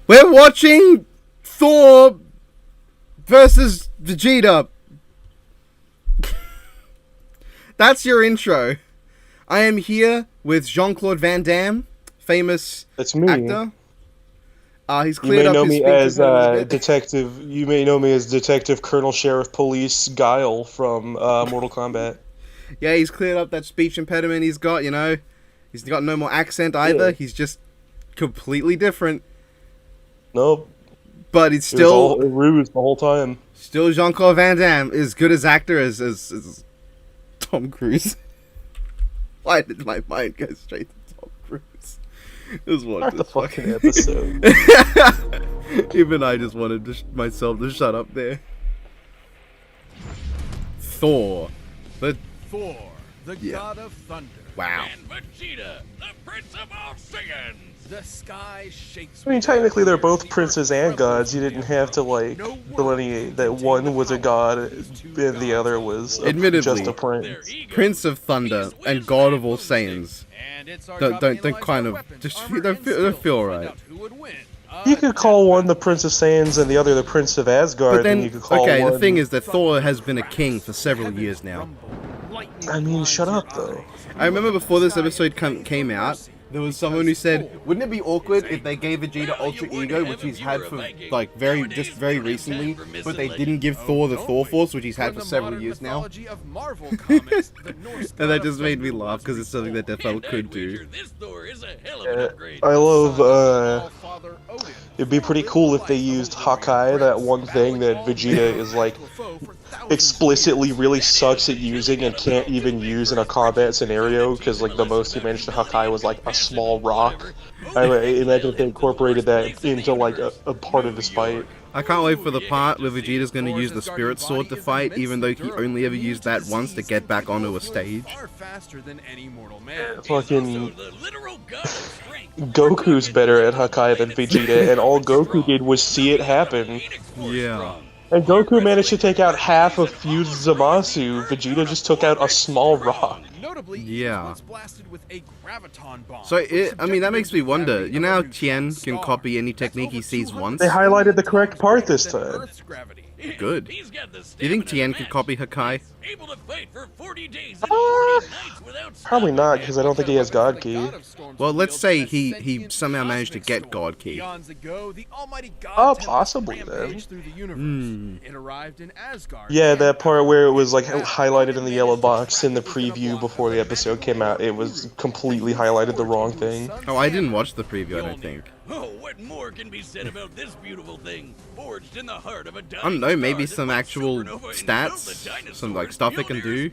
We're watching Thor versus Vegeta. That's your intro. I am here with Jean-Claude Van Damme, famous That's me. actor. He's You cleared may up know his me speech as a little bit. Detective. You may know me as Detective Colonel Sheriff Police Guile from Mortal Kombat. Yeah, he's cleared up that speech impediment he's got, you know. He's got no more accent either. Yeah. He's just completely different. Nope. But he's It was all still a ruse the whole time. Jean-Claude Van Damme, as good as actor as Tom Cruise. Why did my mind go straight to Tom Cruise? Just Not watch the this fucking episode. Even I just wanted myself to shut up there. Thor. Thor, the god of thunder. Wow. And Vegeta, the prince of all Saiyans. The sky shakes. I mean, technically, they're both princes and gods. You didn't have to, like, delineate that one was a god and the other was Admittedly, just a prince. Prince of Thunder and God of all Saiyans. Don't kind of just don't feel right. You could call one the Prince of Saiyans and the other the Prince of Asgard, But then, and you could call okay, one... the thing is that Thor has been a king for several years now. I mean, shut up, though. I remember before this episode came out, there was someone who said, wouldn't it be awkward if they gave Vegeta Ultra Ego, which he's had for, like, very recently, but they didn't give Thor the Thor Force, which he's had for several years now? And that just made me laugh, because it's something that Death Metal could do. I love, it'd be pretty cool if they used Hakai, that one thing that Vegeta is, like, explicitly really sucks at using and can't even use in a combat scenario, because, like, the most he managed to Hakai was, like, a small rock. I imagine if they incorporated that into, like, a part of his fight. I can't wait for the part where Vegeta's going to use the Spirit Sword to fight, even though he only ever used that once to get back onto a stage. Fucking Goku's better at Hakai than Vegeta, and all Goku did was see it happen. Yeah. And Goku managed to take out half of Fused Zamasu. Vegeta just took out a small rock. Yeah. So, I mean, that makes me wonder. You know how Tien can copy any technique he sees once? They highlighted the correct part this time. Good. Do you think Tien could copy Hakai? Probably not, because I don't think he has God Ki. Well, let's say he somehow managed to get God Ki. Oh, possibly then. Hmm. Yeah, that part where it was like highlighted in the yellow box in the preview before the episode came out, it was completely highlighted the wrong thing. Oh, I didn't watch the preview, I don't think. Oh, what more can be said about this beautiful thing, forged in the heart of a I don't know, maybe some actual stats, some like stuff it can do.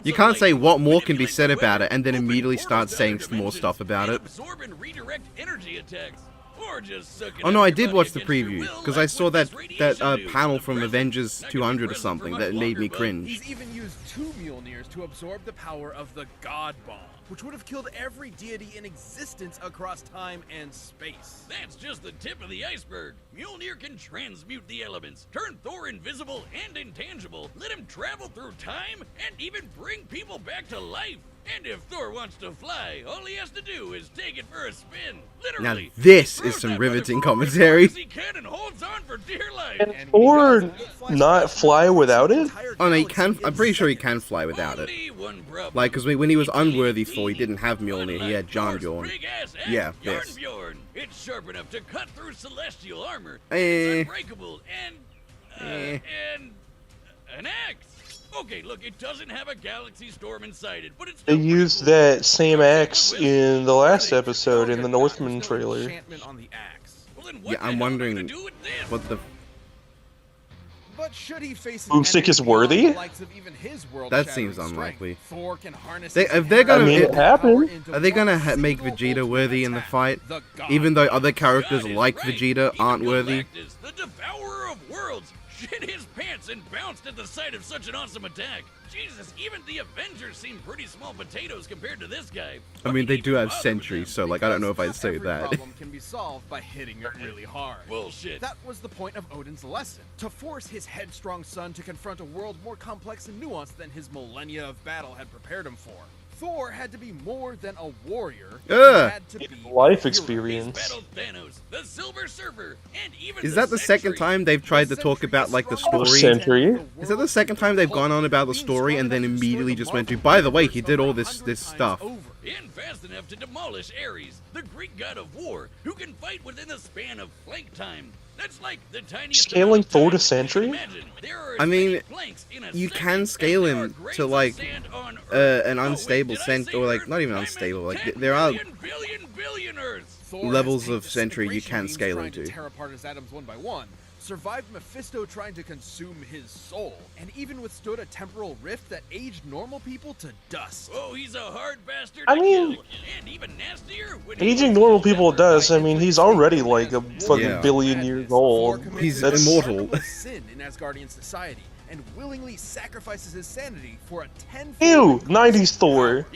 You can't say what more can be said about it and then immediately start saying some more stuff about it. Oh no, I did watch the preview, because I saw that panel from Avengers 200 or something that made me cringe. He's even used 2 Mjolnirs to absorb the power of the God Bomb, which would have killed every deity in existence across time and space. That's just the tip of the iceberg. Mjolnir can transmute the elements, turn Thor invisible and intangible, let him travel through time, and even bring people back to life. And if Thor wants to fly, all he has to do is take it for a spin. Literally. Now this is some riveting commentary. And holds on for dear life. Can Thor not fly without it? Oh no, he can. I'm pretty sure he can fly without it. Like, because when he was unworthy Thor, he didn't have Mjolnir. He had Jarnbjorn. Yeah, this. It's sharp enough to cut through celestial armor. Eh. It's unbreakable and an axe. Okay, look, it doesn't have a galaxy storm inside it, but it's They used that same axe in the last episode in the Northman trailer. Yeah, I'm wondering what the... But should he face Boomstick is worthy? That seems unlikely. Thor can harness If they're gonna, I mean, it happened. Are they gonna make Vegeta worthy in the fight, even though other characters like Vegeta aren't worthy? The devourer of worlds shit his pants and bounced at the sight of such an awesome attack. Jesus, even the Avengers seem pretty small potatoes compared to this guy. I mean, they do have sentries, so like I don't know if I'd say that. Problem can be solved by hitting it really hard. Bullshit. That was the point of Odin's lesson, to force his headstrong son to confront a world more complex and nuanced than his millennia of battle had prepared him for. Thor had to be more than a warrior. Ugh. He had to be Life a hero. experience. Battled Thanos, the Silver Surfer, and even Is that the second time they've tried to talk about, like, the story? Century. Is that the second time they've gone on about the story and then immediately just went to, by the way, he did all this stuff? And fast enough to demolish Ares, the Greek god of war, who can fight within the span of plank time. That's like the tiniest Scaling Thor to Century? I mean, you can scale him to, like, an unstable or, like, not even unstable, like, there are levels of Century you can scale him to. Tear apart his atoms one by one, survived Mephisto trying to consume his soul, and even withstood a temporal rift that aged normal people to dust. Oh, he's a hard bastard. I mean, and even nastier when aging normal people does. I mean, he's already like a fucking billion years old. He's immortal. Sin in Asgardian society, and willingly sacrifices his sanity for a 10. Ew, 90s Thor.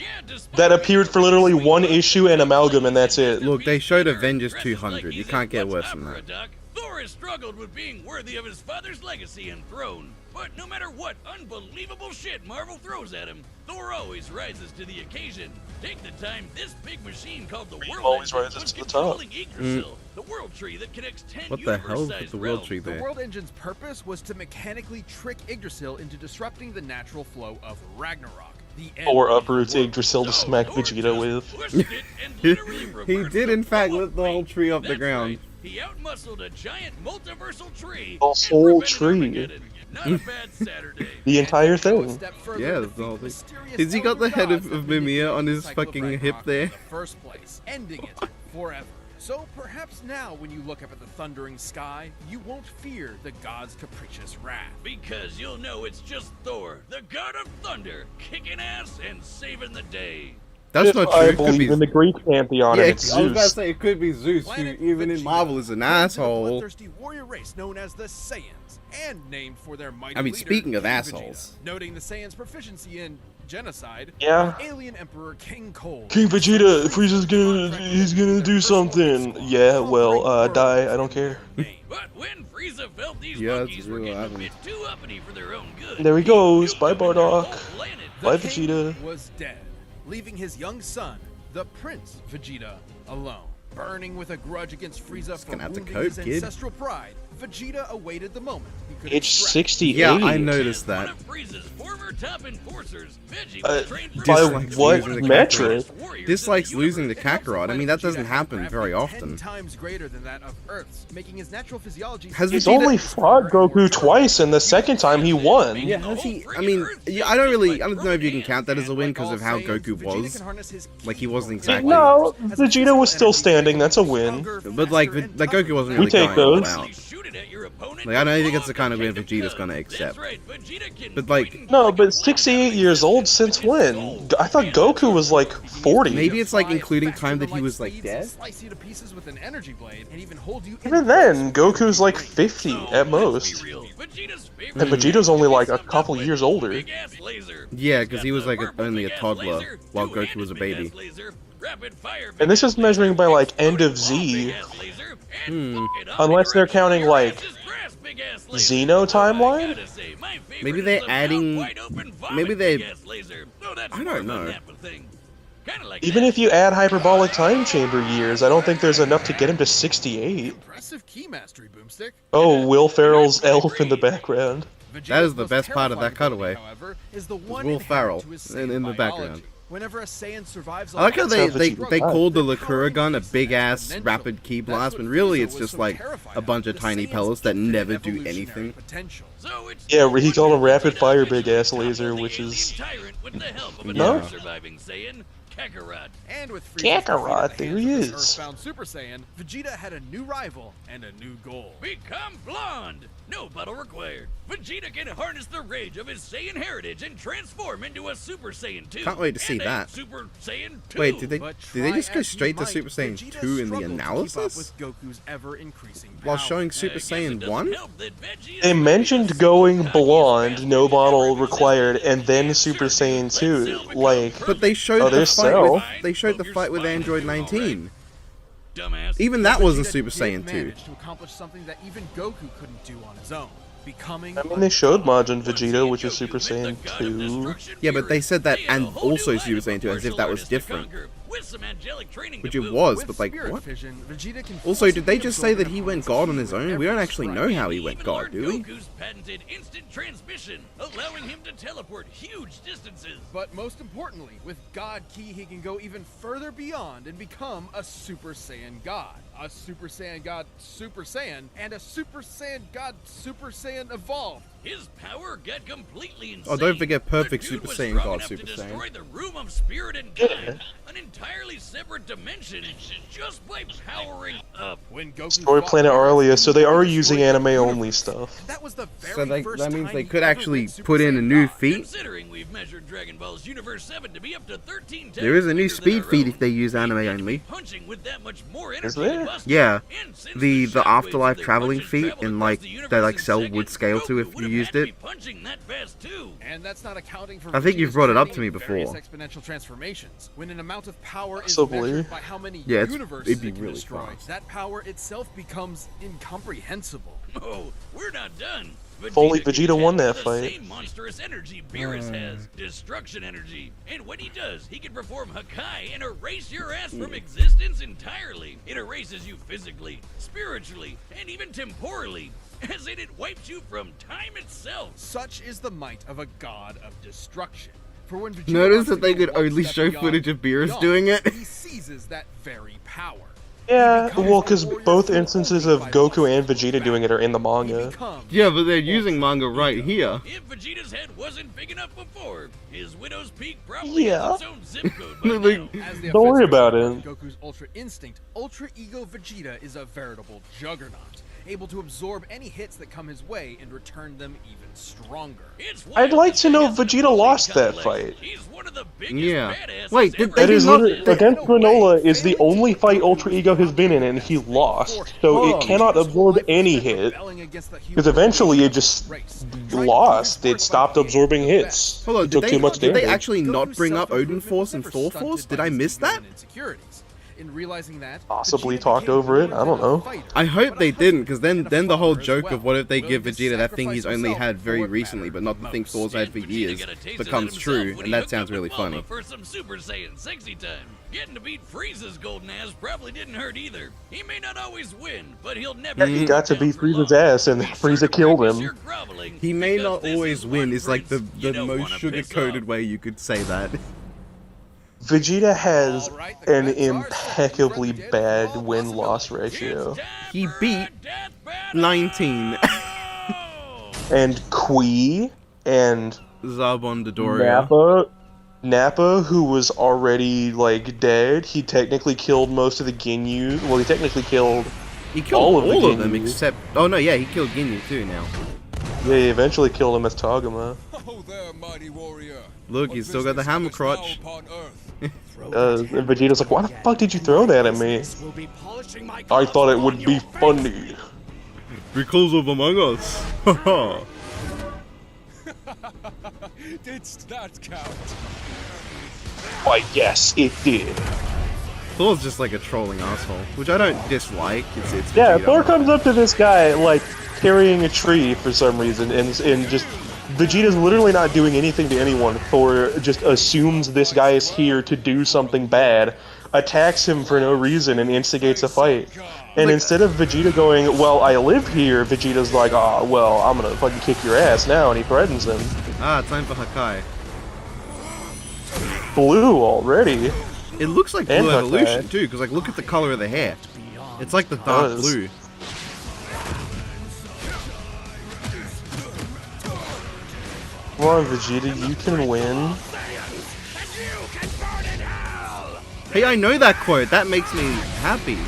That appeared for literally one issue and Amalgam, and that's it. Look, they showed Avengers 200. You can't get worse than that. Thor has struggled with being worthy of his father's legacy and throne. But no matter what unbelievable shit Marvel throws at him, Thor always rises to the occasion. Take the time this big machine called the World always Engine rises was to the top. controlling Yggdrasil, the world tree that connects 10 What the hell is with universe-sized the world realms. tree The there? World Engine's purpose was to mechanically trick Yggdrasil into disrupting the natural flow of Ragnarok. The end Thor of the uproots world. Yggdrasil to smack Thor Vegeta just with. pushed it and literally He reversed did, in fact, flow lift of the whole fate. tree off the That's ground. right. He outmuscled a giant multiversal tree. The and whole prevented tree. Armageddon. Not a bad Saturday. The entire Go a thing. step further Yeah, to that's the whole defeat thing. mysterious Has he got the head gods of that Mimir manipulated on the his cycle of fucking hip Ragnarok there? in the first place, ending it forever. So perhaps now, when you look up at the thundering sky, you won't fear the god's capricious wrath. Because you'll know it's just Thor, the god of thunder, kicking ass and saving the day. That's not true. I It could believe be. in the Greek pantheon, Yeah, and I it's was about to Zeus. say it could be Zeus, who Planet even in Vegeta, Marvel is an home to the asshole. bloodthirsty warrior race known as the Saiyans, and named for their mighty I mean, leader, speaking of King assholes. Vegeta. Noting the Saiyans' proficiency in genocide, Yeah. alien emperor King Cold. King Vegeta, he's gonna do something. Yeah, well, die, I don't care. But when Frieza felt these Yeah, monkeys it's were real getting a happening. bit too uppity for their own good, There he goes. nuked Bye, them and their Bardock. whole planet. Bye, The king Vegeta. was dead, leaving his young son, the Prince Vegeta, alone. Burning with a grudge against Frieza for gonna have to wounding cope, his kid. ancestral pride, Vegeta awaited the moment he could Age extract 68. Yeah, I noticed One that. of Frieza's former top enforcers, Veggie Uh, was trained for by Dislikes what losing the metric? warriors Dislikes in the losing the universe. Kakarot. I mean, that doesn't Vegeta happen had very gravity often. 10 times greater than that of Earth's, making his natural physiology. Has He's Vegeta- only fought Goku twice, and the second time he won. Yeah, has he? I mean, yeah, I don't know if you can count that as a win because of how Goku was. Like, he wasn't exactly. No, Vegeta was still standing, that's a win. But like Goku wasn't We really take going all those. out. Shoot it at your opponent. Like, I don't think it's the kind of win Vegeta's gonna accept. That's right, Vegeta can But, like- bring No, but 68 years old since when? I thought Goku was like 40. Maybe it's like including time that he was like dead. Slice you to pieces with an energy blade and even hold you Even then, Goku's like 50 at most. And Vegeta's only like a couple years older. Yeah, because he was like only a toddler while Goku was a baby. And this is measuring by like end of Z. Unless they're counting like Xeno timeline? Maybe they're adding. Maybe they. I don't know. Even if you add hyperbolic time chamber years, I don't think there's enough to get him to 68. Impressive key mastery, Boomstick. Oh, Will Ferrell's elf in the background. That is the best part of that cutaway. However, is the one Will Ferrell inherent to his in Saiyan the background. biology. Whenever a Saiyan survives I like how they Vegeta. called the Lakura gun a big ass rapid key blast, when really it's just like a bunch of tiny pellets that never do anything. Yeah, he called him rapid fire big ass laser, which is No. Surviving Saiyan, Kakarot. And with Frieza's Kakarot, defeat at the there he hands of his is. Earthbound Super Saiyan, Vegeta had a new rival and a new goal. Become blonde! No battle required. Vegeta can harness the rage of his Saiyan heritage and transform into a Super Saiyan 2. Can't wait to see and a that. Super Saiyan 2. Wait, did they But just go try as straight he to might, Super Saiyan Vegeta 2 in the struggled to keep up analysis? with Goku's ever-increasing While power. showing Super Saiyan 1? They mentioned going blonde, no bottle required, and then Super Saiyan 2. Like, But they showed Oh, the there's fight Cell. with they showed the fight with Android 19. Dumbass. Even that wasn't Vegeta Super did Saiyan 2. manage to accomplish something that even Goku couldn't do on his own. becoming. I mean, they showed Majin Vegeta, which is Super Saiyan 2. Yeah, but they said that and also Super Saiyan 2 as if that was different. Which it was, but like, what? Also, did they just say that he went God on his own? We don't actually know how he went God, do we? Goku's patented instant transmission, allowing him to teleport huge distances. But most importantly, with God Ki, he can go even further beyond and become a Super Saiyan God. A Super Saiyan God Super Saiyan, and a Super Saiyan God Super Saiyan evolved. His power got completely insane. Oh, don't forget perfect The dude Super was Saiyan strong God enough Super to Saiyan. destroy the room of spirit and time, an entirely separate dimension, just by powering up. When Goku Story fought Planet Beerus, Arlia, so they are he using destroyed the anime-only universe. stuff. That was the So very first that means time they he could ever actually went Super put in a Saiyan new God. feat. Considering we've measured Dragon Ball's Universe 7 to be up to 13 times There is a new bigger than speed our feat own, if they use we anime need to only. be punching with that much more energy Is to there? bust Yeah, and since the shockwaves afterlife of their traveling punches feat traveled in across like the they universe like in Cell seconds, would scale to Goku if would you have used had to it. be punching that fast too. And that's not accounting for I think you've Vegeta's brought it up journey to me in various before. exponential transformations. When an amount of power is Possibly. measured by how many Yeah, universes it'd be it can really destroy, fast. that power itself becomes incomprehensible. Oh, we're not done. If only can Vegeta won channel that the fight. Same monstrous energy Beerus has, destruction energy, and when he does, he can perform Hakai and erase your ass from existence entirely. It erases you physically, spiritually, and even temporally, as in it wipes you from time itself. Such is the might of a god of destruction. For when Vegeta Notice wants that to they go could one only step show beyond footage of Beerus beyond, doing it. He seizes that very power. Yeah, well, because both instances of Goku and Vegeta doing it are in the manga. Yeah, but they're using manga right here. If Vegeta's head wasn't big enough before, his Widow's Peak probably Yeah. has its own zip code by Like, now. As the Don't worry offensive about of it. Goku's Ultra Instinct, Ultra Ego Vegeta is a veritable juggernaut, able to absorb any hits that come his way and return them even stronger. It's I'd wild like to to know see if him Vegeta lost that complex. fight. He's one of the biggest Yeah. badasses Wait, did ever. they That is not- literally they- against Granola is the only fight Ultra Ego has been in, and he lost. So Oh. it cannot absorb any hit. Because eventually it just lost. It stopped absorbing hits. Hold on, It took too much did they damage. actually not bring up Odin Force and Thor Force? Did I miss that? In realizing that, Possibly Vegeta talked became over it, more I don't than a know. fighter, I hope but they a didn't, husband because and then a the whole father as joke well, of what if they give willing to Vegeta that thing he's sacrifice only himself had for very what recently, mattered but not the thing most. Thor's had for Vegeta years, got a taste of that becomes himself true, when and he that hooked sounds up really with Mama funny. For some Super Saiyan sexy time. Getting to beat Frieza's golden ass probably didn't hurt either. He may not always win, but he'll never. Yeah, he be got to down beat for Frieza's long. ass, and Be sure Frieza to killed practice him. your groveling, He may because not this always is win, one is like the prince you don't most wanna piss sugar-coated off. way you could say that. Vegeta has Alright, the an credits are set. impeccably Run the bad dead win-loss It's ratio. time He for beat a death battle! 19. And Kui and Zarbon Dodoria. Nappa, who was already like dead, he technically killed most of the Ginyu. Well, he technically killed. He killed all all of of, the them Ginyu. except... Oh no, yeah, he killed Ginyu too now. Yeah, he eventually killed him as Taguma. Oh there, mighty warrior. Look, What he's still got the business hammer comest now crotch. upon Earth? And Vegeta's like, "Why the fuck did you throw that at me? I thought it would be funny." Because of Among Us. Haha. Didst that count? Why, yes, it did. Thor's just like a trolling asshole, which I don't dislike. It's Yeah, Vegeta. Thor comes up to this guy like carrying a tree for some reason, and just Vegeta's literally not doing anything to anyone. Thor just assumes this guy is here to do something bad, attacks him for no reason, and instigates a fight. And instead of Vegeta going, "Well, I live here," Vegeta's like, "Ah, well, I'm gonna fucking kick your ass now," and he threatens him. Ah, time for Hakai. Blue already. It looks like And Blue Hakai. Evolution too, because like look at the color of the hair. It's like the dark does. blue. Come on, Vegeta, you can win. Hey, I know that quote. That makes me happy.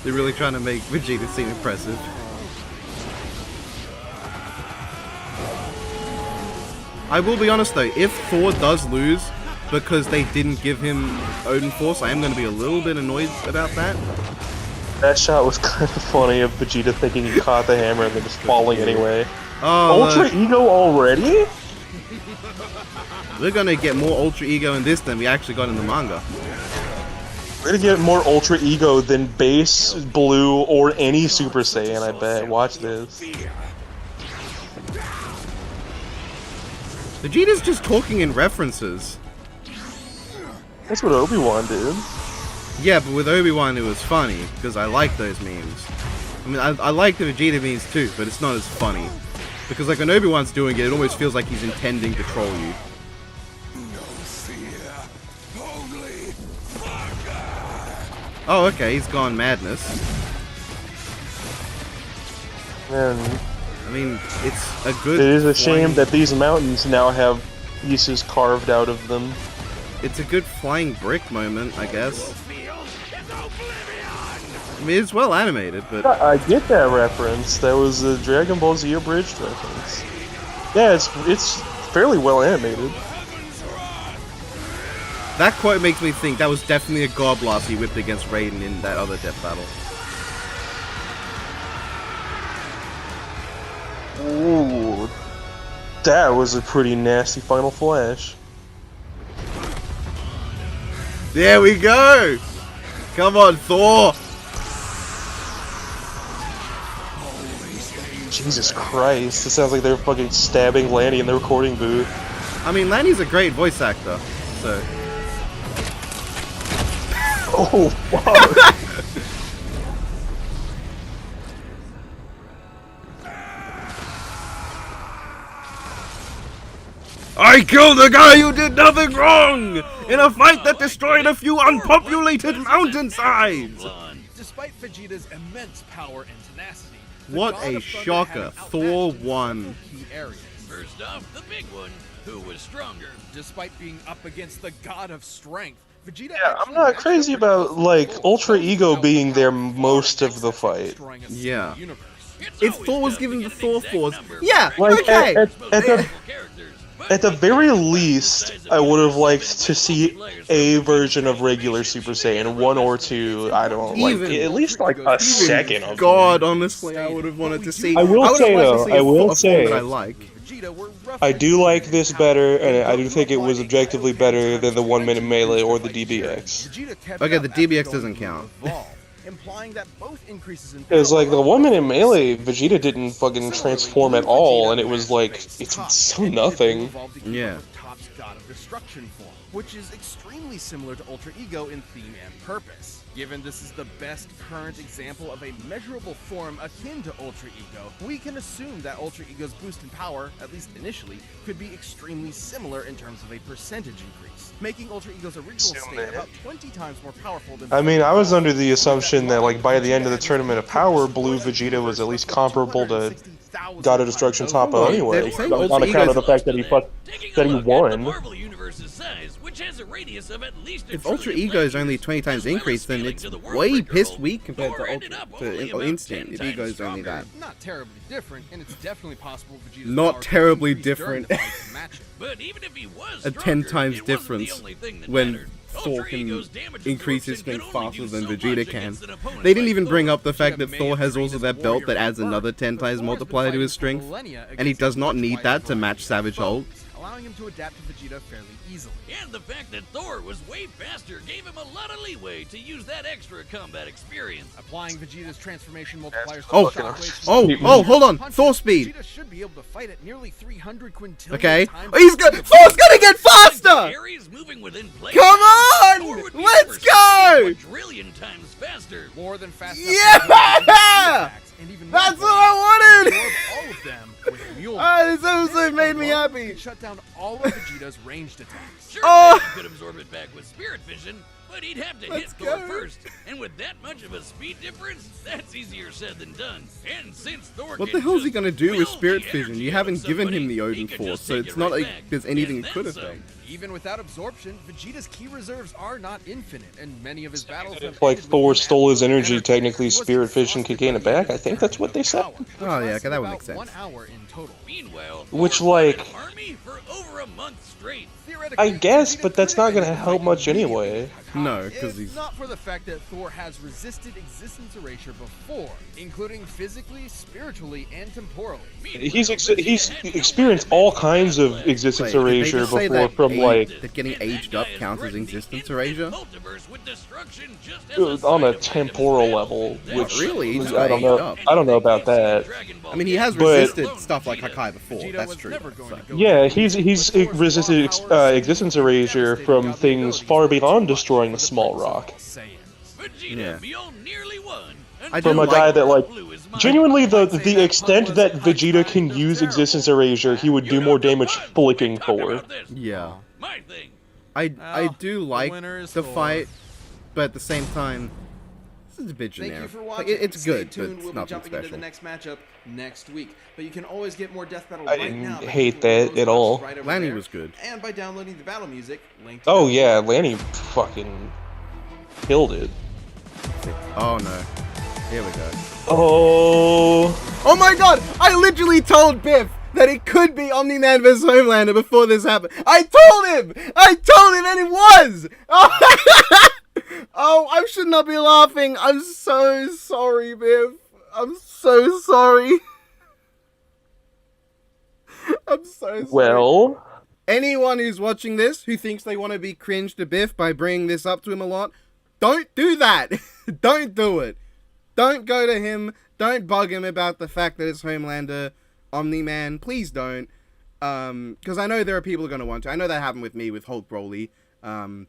They're really trying to make Vegeta seem impressive. I will be honest though, if Thor does lose because they didn't give him Odin Force, I am going to be a little bit annoyed about that. That shot was kind of funny of Vegeta thinking he caught the hammer and then just falling anyway. Oh, Ultra look, Ego already? we're going to get more Ultra Ego in this than we actually got in the manga. We're gonna get more Ultra Ego than Base, Blue, or any Super Saiyan, I bet. Watch this. Vegeta's just talking in references. That's what Obi-Wan did. Yeah, but with Obi-Wan it was funny, because I like those memes. I mean, I like the Vegeta memes too, but it's not as funny. Because like when Obi-Wan's doing it, it almost feels like he's intending to troll you. Oh, okay, he's gone madness. Man, I mean, it's a good... it is a shame that these mountains now have pieces carved out of them. It's a good flying brick moment, I guess. I mean, it's well animated, but... I get that reference. That was a Dragon Ball Z abridged reference. Yeah, it's fairly well animated. That quote makes me think that was definitely a God Blast he whipped against Raiden in that other death battle. Ooh, that was a pretty nasty final flash. There we go! Come on, Thor! Jesus Christ, it sounds like they're fucking stabbing Lanny in the recording booth. I mean, Lanny's a great voice actor, so... Oh, fuck! I killed a guy who did nothing wrong! In a fight that destroyed a few unpopulated mountainsides! Despite Vegeta's immense power and tenacity, What a shocker. Thor won. Key areas. First off, the big one, who was stronger. Despite being up against the god of strength, Vegeta Yeah, I'm not crazy about, like, Ultra Ego being there most of the fight. Yeah. It's If always Thor was gonna given be the an Thor exact Force, number. yeah, Like, okay! at the very least, I would have liked to see a version of regular Super Saiyan, 1 or 2, I don't like, Even- at least like a second of God, honestly, I would have wanted to see... I will would've say, liked to though, see I a will form say- that I like. I do like this better, and I do think it was objectively better than the 1 minute melee or the DBX. Okay, the DBX doesn't count. Implying that both increases in Because, like, the power 1 minute melee, Vegeta didn't fucking transform at all, and it was like, it's so nothing. Yeah. Top's God of Destruction form, which is extremely similar to Ultra Ego in theme and purpose. Given this is the best current example of a measurable form akin to Ultra Ego, we can assume that Ultra Ego's boost in power, at least initially, could be extremely similar in terms of a percentage increase, making Ultra Ego's original state about 20 times more powerful than... I mean, I was under the assumption that, like, by the end of the Tournament of Power, Blue Vegeta was at least comparable to God of Destruction Toppo anyway, Saying on account of the fact that he won. Marvel Universe's size, which has a radius of at least If Ultra Ego is only 20 times increased, then it's way pissed weak compared to Instinct. If Ego is only that. Not terribly different, and it's definitely possible Vegeta's Not power terribly could increase during different. the fight to match it. But even if he was A stronger, 10 times it wasn't the difference only thing that when mattered. Thor Ultra can Ego's damage increase his absorption strength could only faster do than so Vegeta much can. against an opponent They didn't like even bring Thor. up the fact that Vegeta may Thor have has trained also as that a belt warrior that adds from another birth, 10 but times Thor has been multiplier to his fighting strength, for millennia and he against does not much need wider that to match variety of Savage Hulk. foes, allowing him to adapt to Vegeta fairly easily. And the fact that Thor was way faster gave him a lot of leeway to use that extra combat experience. Applying Vegeta's transformation multipliers to Oh, shockwaves oh, hold on, Thor speed. Vegeta should be able to fight at nearly 300 quintillion Okay. times Oh, he's the speed gonna. of Thor's light. gonna get faster! Areas moving within place. Come Thor on! would be Let's over go! 60 times faster. More than fast Yeah! enough to attacks, and even more That's what I wanted! absorb all of them with Mule. This episode made me alone happy. can shut down all of Vegeta's ranged attacks. Sure, Oh. Vegeta could absorb it back with Spirit Vision, but he'd have to Let's hit Thor go. first. And with that much of a speed difference, that's easier said than done. And since Thor What can the hell is he just gonna do with will Spirit the Vision? energy You out haven't of given him somebody, the he Odin can Force, just so take it's it not right like back. there's anything And he could then have some. done. Even without absorption, Vegeta's key reserves are not infinite, and many of his battles have If, like, ended Thor with stole his absolute energy, technically He was Spirit Vision could exhausted gain by it back. the I think that's what they said. power, which Oh, yeah, lasted that would about make sense. 1 hour in total. Meanwhile, Which, Thor led like, an army for over a month straight. I guess, but that's not gonna help much anyway. No, because if he's... not for the fact that Thor has resisted existence erasure before, including physically, spiritually, and temporally. He's experienced all kinds of existence Wait, did they erasure just say before that from that getting aged up counts as existence erasure? On a temporal level, which Really? He just I got don't aged know. up. I don't know about that. I mean, he has But- resisted stuff like Hakai before. Vegeta That's was true. never going to go Yeah, down. he's But Thor's resisted raw power existence seemed erasure devastating from godly things abilities far were too beyond much destroying for a the small Prince of rock. all Saiyans. Vegeta, Yeah. Mjolnir nearly won. I do From a like- guy that, like, Blue is mine. genuinely, I'd say the that extent pun that was Vegeta can kind of use terrible. existence erasure, he would You do know more the damage puns. flicking We talked Thor. about this. Yeah. My thing. I Well, do the like winner is the Thor. fight, but at the same time, this is a bit Thank you generic. for Like, watching. it's Stay good, but tuned. it's We'll be nothing jumping into special. the next matchup next week. But you can always get more Death Battle I right now. by hate clicking that those at all. buttons right over Lanny there, was good. And by downloading the battle music linked. Oh down yeah, below. Lanny fucking killed it. Oh no. Here we go. Oh, Oh my god! I literally told Biff that it could be Omni-Man vs. Homelander before this happened. I told him! And it was! Oh, I should not be laughing. I'm so sorry, Biff. I'm so sorry. I'm so sorry. well, Anyone who's watching this who thinks they want to be cringe to Biff by bringing this up to him a lot, don't do that. Don't do it. Don't go to him. Don't bug him about the fact that it's Homelander, Omni-Man. Please don't. Because I know there are people who are going to want to. I know that happened with me with Hulk Broly. Though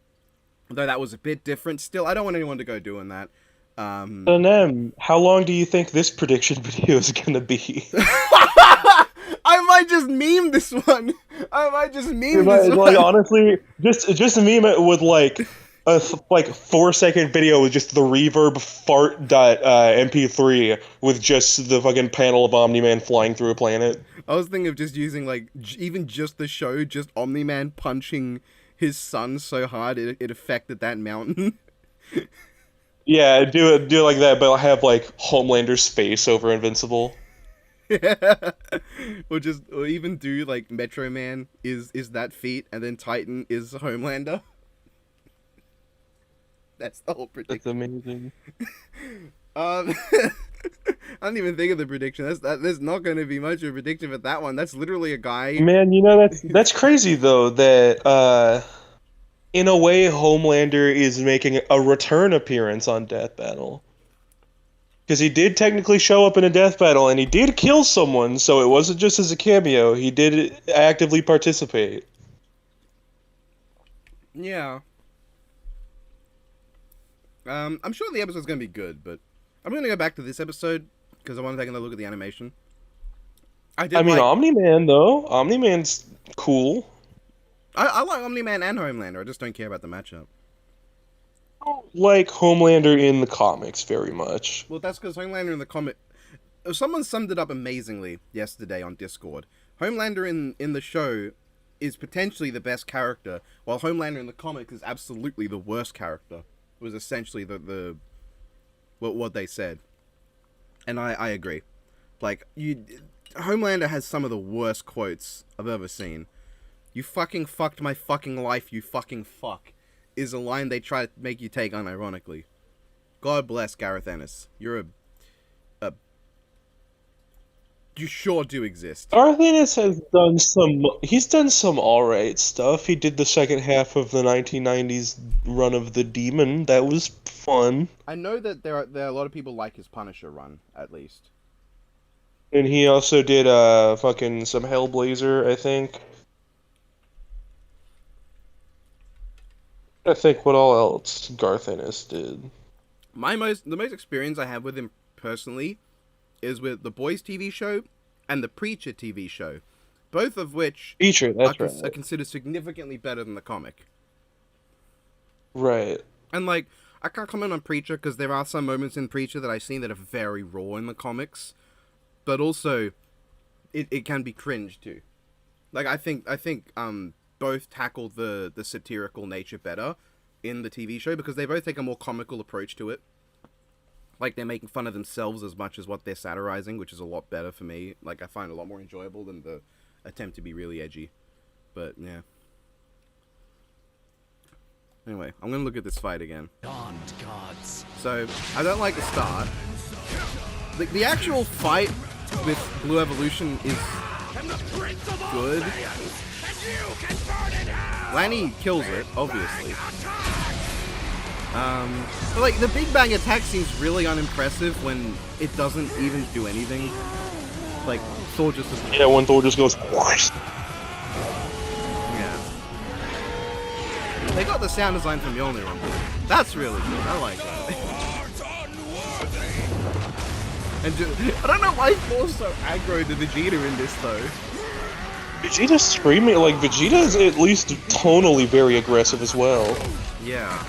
that was a bit different. Still, I don't want anyone to go doing that. Hanem, how long do you think this prediction video is gonna be? I might just meme this one. I might just meme Like, this like one. honestly, just meme it with like a 4-second video with just the reverb fart MP3 with just the fucking panel of Omni-Man flying through a planet. I was thinking of just using, like, even just the show, just Omni-Man punching his son so hard it affected that mountain. Yeah, do it like that, but have like Homelander's face over Invincible. Yeah. Or even do, like, Metro Man is that feat, and then Titan is Homelander. That's the whole prediction. That's amazing. I didn't even think of the prediction. There's not going to be much of a prediction for that one. That's literally a guy. Man, you know that's crazy though that in a way Homelander is making a return appearance on Death Battle. Because he did technically show up in a Death Battle and he did kill someone, so it wasn't just as a cameo. He did actively participate. Yeah. I'm sure the episode's going to be good, but I'm going to go back to this episode because I want to take another look at the animation. I mean, Omni-Man though. Omni-Man's cool. I like Omni-Man and Homelander. I just don't care about the matchup. Like Homelander in the comics very much. Well, that's because Homelander in the comic... Someone summed it up amazingly yesterday on Discord. Homelander in the show is potentially the best character, while Homelander in the comics is absolutely the worst character. Was essentially what they said. And I agree. Like, Homelander has some of the worst quotes I've ever seen. "You fucking fucked my fucking life, you fucking fuck," is a line they try to make you take unironically. God bless Gareth Ennis. You're a you sure do exist. Garth Ennis has done some alright stuff. He did the second half of the 1990s run of The Demon. That was fun. I know that there are a lot of people like his Punisher run, at least. And he also did fucking some Hellblazer, I think. I think what all else Garth Ennis did. The most experience I have with him personally is with the Boys TV show and the Preacher TV show, both of which Feature, that's are right. considered significantly better than the comic. Right. And, like, I can't comment on Preacher because there are some moments in Preacher that I've seen that are very raw in the comics, but also it can be cringe too. Like, I think both tackle the satirical nature better in the TV show because they both take a more comical approach to it. Like, they're making fun of themselves as much as what they're satirizing, which is a lot better for me. Like, I find it a lot more enjoyable than the attempt to be really edgy. But, yeah. Anyway, I'm gonna look at this fight again. Dawned gods. So, I don't like the start. The actual fight with Blue Evolution is good. Lanny kills it, obviously. But like, the Big Bang attack seems really unimpressive when it doesn't even do anything. Like, Thor just... Yeah, when Thor just goes... Yeah. They got the sound design from Mjolnir on board. That's really good, I like that. And I don't know why Thor's so aggro to Vegeta in this, though. Vegeta's screaming, like, Vegeta's at least tonally very aggressive as well. Yeah.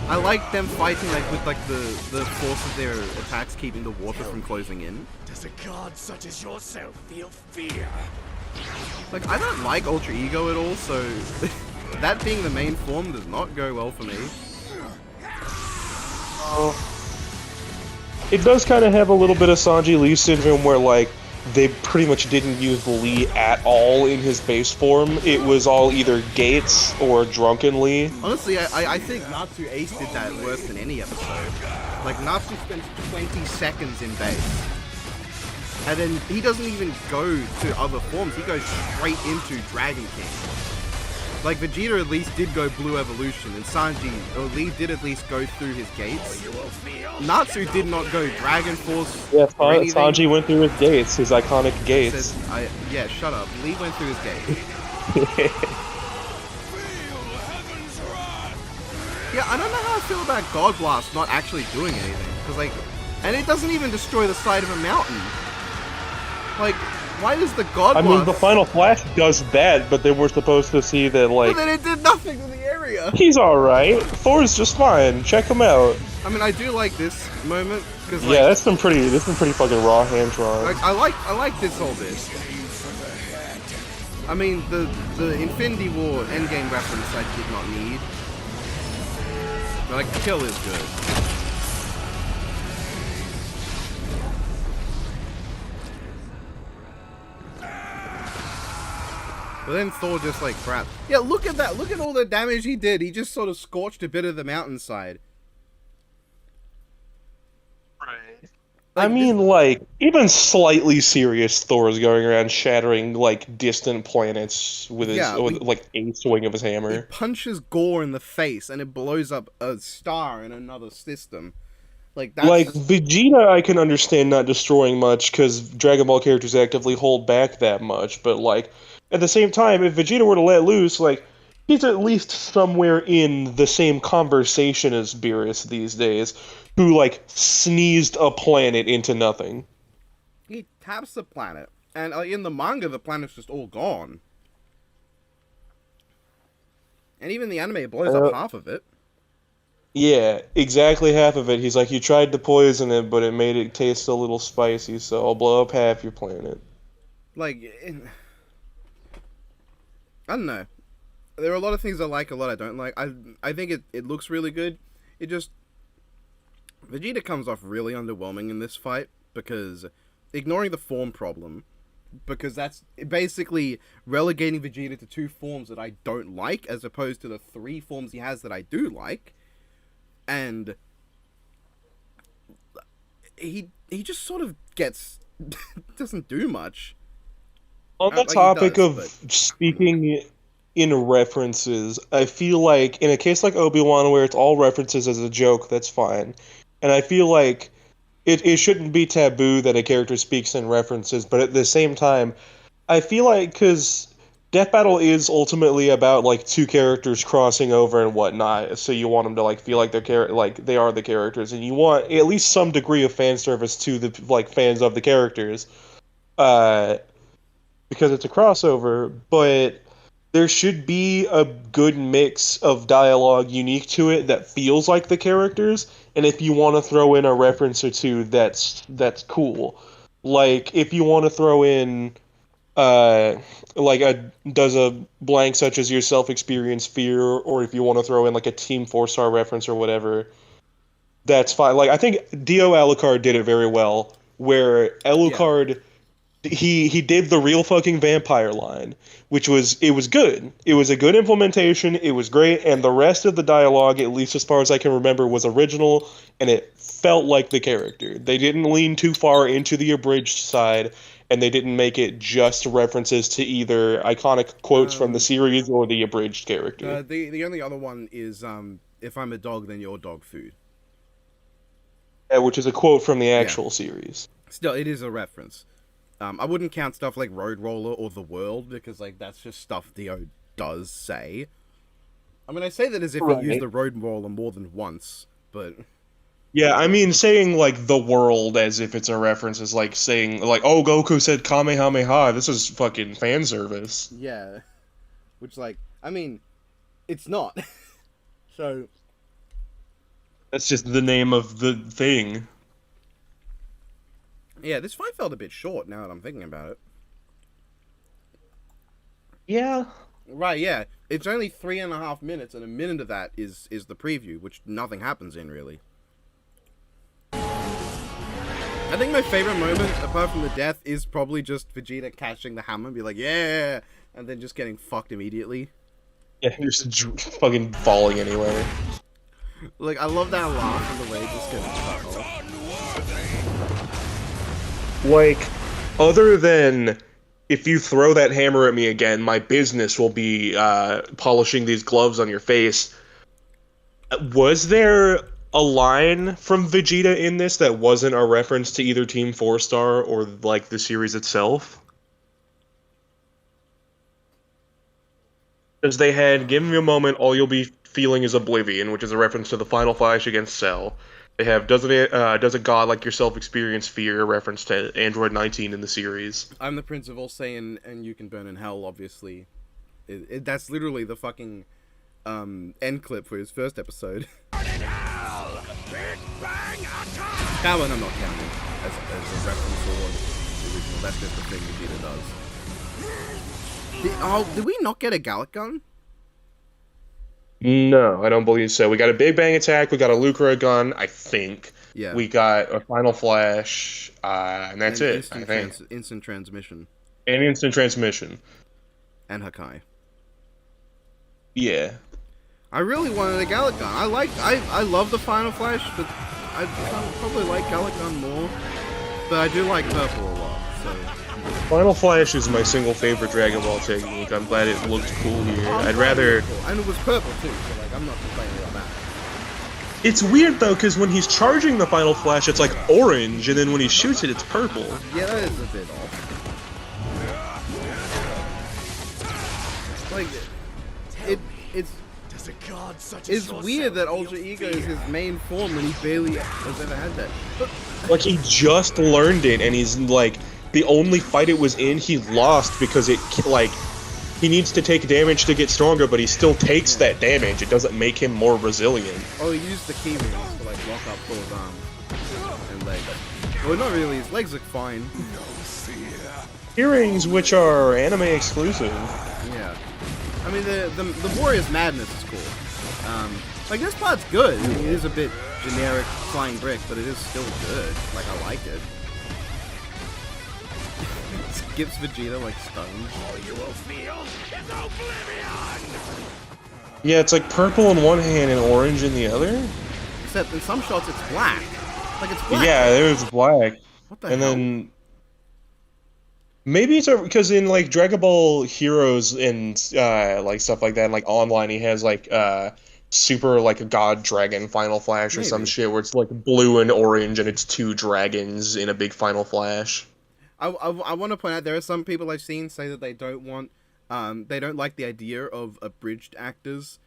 I like them fighting, like, with, like, the force of their attacks keeping the water from closing in. Does a god such as yourself feel fear? Like, I don't like Ultra Ego at all, so that being the main form does not go well for me. It does kind of have a little bit of Sanji Lee syndrome where, like, they pretty much didn't use Lee at all in his base form. It was all either Gates or Drunken Lee. Honestly, I think Natsu Ace did that worse than any episode. Like, Natsu spends 20 seconds in base. And then he doesn't even go to other forms, he goes straight into Dragon King. Like, Vegeta at least did go Blue Evolution, and Sanji, or Lee did at least go through his gates. Natsu did not go Dragon Force. Yeah, Sanji went through his gates, his iconic gates. Yeah, shut up. Lee went through his gate. Yeah, I don't know how I feel about God Blast not actually doing anything. Because, like, and it doesn't even destroy the side of a mountain. Like, why does the God Blast... I mean, the Final Flash does that, but then we're supposed to see that, like... But then it did nothing to the area! He's alright. Thor's just fine. Check him out. I mean, I do like this moment, because, like... Yeah, that's some pretty fucking raw hand-drawn. Like, I like this whole bit. I mean, the Infinity War Endgame reference I did not need. But, like, the kill is good. But then Thor just like crap. Yeah, look at that. Look at all the damage he did. He just sort of scorched a bit of the mountainside. Right. I mean, like, even slightly serious Thor is going around shattering, like, distant planets with his, like, a swing of his hammer. He punches Gore in the face and it blows up a star in another system. Like, that's... Like, Vegeta I can understand not destroying much, because Dragon Ball characters actively hold back that much, but, like... At the same time, if Vegeta were to let loose, like, he's at least somewhere in the same conversation as Beerus these days, who, like, sneezed a planet into nothing. He taps the planet, and in the manga, the planet's just all gone. And even the anime blows up half of it. Yeah, exactly half of it. He's like, you tried to poison it, but it made it taste a little spicy, so I'll blow up half your planet. Like... I don't know. There are a lot of things I like, a lot I don't like. I think it looks really good. It just... Vegeta comes off really underwhelming in this fight, because... Ignoring the form problem, because that's basically relegating Vegeta to 2 forms that I don't like, as opposed to the 3 forms he has that I do like. And... He just sort of gets... doesn't do much. On the topic of speaking in references, I feel like in a case like Obi-Wan where it's all references as a joke, that's fine. And I feel like it shouldn't be taboo that a character speaks in references, but at the same time, I feel like, because Death Battle is ultimately about, like, 2 characters crossing over and whatnot, so you want them to, like, feel like they are the characters, and you want at least some degree of fan service to the, like, fans of the characters. Because it's a crossover, but there should be a good mix of dialogue unique to it that feels like the characters, and if you want to throw in a reference or 2, that's cool. Like, if you want to throw in, does a blank such as yourself experience fear, or if you want to throw in, like, a Team 4-star reference or whatever, that's fine. Like, I think Dio Alucard did it very well, where Alucard... he did the real fucking vampire line, which was good. It was a good implementation. It was great, and the rest of the dialogue, at least as far as I can remember, was original, and it felt like the character. They didn't lean too far into the abridged side, and they didn't make it just references to either iconic quotes from the series or the abridged character. The only other one is if I'm a dog, then you're dog food. Yeah, which is a quote from the actual series. Still, it is a reference. I wouldn't count stuff like Road Roller or The World, because like that's just stuff Dio does say. I mean, I say that as if he used the Road Roller more than once, but... Yeah, I mean, saying, like, the world as if it's a reference is like saying, like, oh, Goku said Kamehameha, this is fucking fan service. Yeah. Which, like, I mean, it's not. So... That's just the name of the thing. Yeah, this fight felt a bit short now that I'm thinking about it. Yeah. Right, yeah. It's only 3.5 minutes, and a minute of that is the preview, which nothing happens in, really. I think my favorite moment, apart from the death, is probably just Vegeta catching the hammer and be like, yeah, and then just getting fucked immediately. Yeah, you're just fucking falling anyway. Like, I love that laugh and the way it just gets cut off. Like, other than if you throw that hammer at me again, my business will be polishing these gloves on your face. Was there a line from Vegeta in this that wasn't a reference to either Team 4-Star or, like, the series itself? Because they had, give me a moment, all you'll be feeling is oblivion, which is a reference to the Final Flash against Cell. They have, does a god like yourself experience fear, a reference to Android 19 in the series. I'm the Prince of All Saiyan, and you can burn in hell, obviously. That's literally the fucking end clip for his first episode. That one I'm not counting as a reference or the original. That's just the thing Vegeta does. Did we not get a Gallic gun? No, I don't believe so. We got a Big Bang Attack, we got a Lucra gun, I think. Yeah. We got a Final Flash, and that's it, I think. Instant transmission. And instant transmission. And Hakai. Yeah. I really wanted a Gallic gun. I love the Final Flash, but I probably like Gallic gun more. But I do like purple a lot, so... Final Flash is my single favorite Dragon Ball technique. I'm glad it looked cool here. I'd rather... Cool. And it was purple too, so like, I'm not complaining about that. It's weird though, because when he's charging the Final Flash, it's like orange, and then when he shoots it, it's purple. Yeah, that is a bit off. Like, it's weird that Ultra Ego is his main form when he barely has ever had that. But... Like, he just learned it, and he's like... The only fight it was in, he lost because it, like, he needs to take damage to get stronger, but he still takes that damage. It doesn't make him more resilient. Oh, he used the key rings to, like, lock up Thor's arms and legs. Well, not really. His legs look fine. Earrings, which are anime exclusive. Yeah. I mean, the Warrior's Madness is cool. Like, this part's good. I mean, it is a bit generic flying brick, but it is still good. Like, I like it. Gives Vegeta like stones. All you will feel is oblivion. Yeah, it's like purple in one hand and orange in the other. Except in some shots it's black. Like it's black. Yeah, it was black. What the hell? Then maybe it's because in like Dragon Ball Heroes and like stuff like that, and, like online, he has like super like a God Dragon Final Flash or some shit where it's like blue and orange and it's two dragons in a big Final Flash. I want to point out there are some people I've seen say that they don't want, they don't like the idea of abridged actors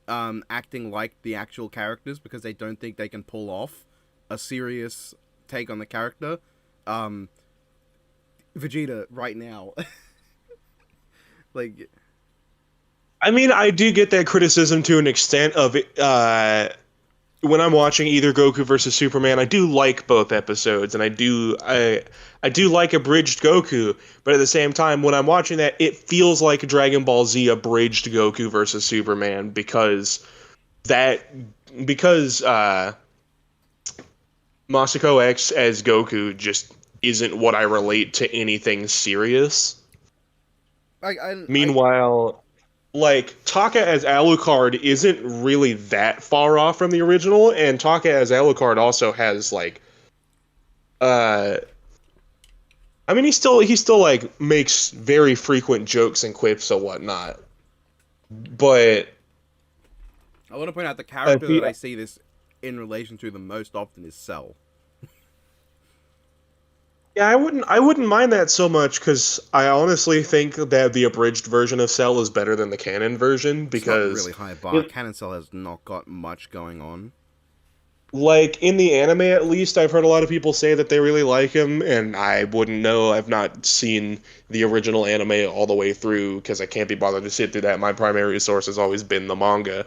acting like the actual characters because they don't think they can pull off a serious take on the character. Vegeta right now. Like, I mean, I do get that criticism to an extent of it. When I'm watching either Goku versus Superman, I do like both episodes, and I do like abridged Goku, but at the same time, when I'm watching that, it feels like Dragon Ball Z abridged Goku versus Superman because Masako X as Goku just isn't what I relate to anything serious. I Meanwhile, like, Taka as Alucard isn't really that far off from the original, and Taka as Alucard also has, like, I mean, he still like makes very frequent jokes and quips and whatnot. But I want to point out the character he- that I see this in relation to the most often is Cell. yeah, I wouldn't mind that so much because I honestly think that the abridged version of Cell is better than the canon version It's not because really high bar. Canon Cell has not got much going on. like in the anime at least I've heard a lot of people say that they really like him, and I wouldn't know. I've not seen the original anime all the way through because I can't be bothered to sit through that. My primary source has always been the manga.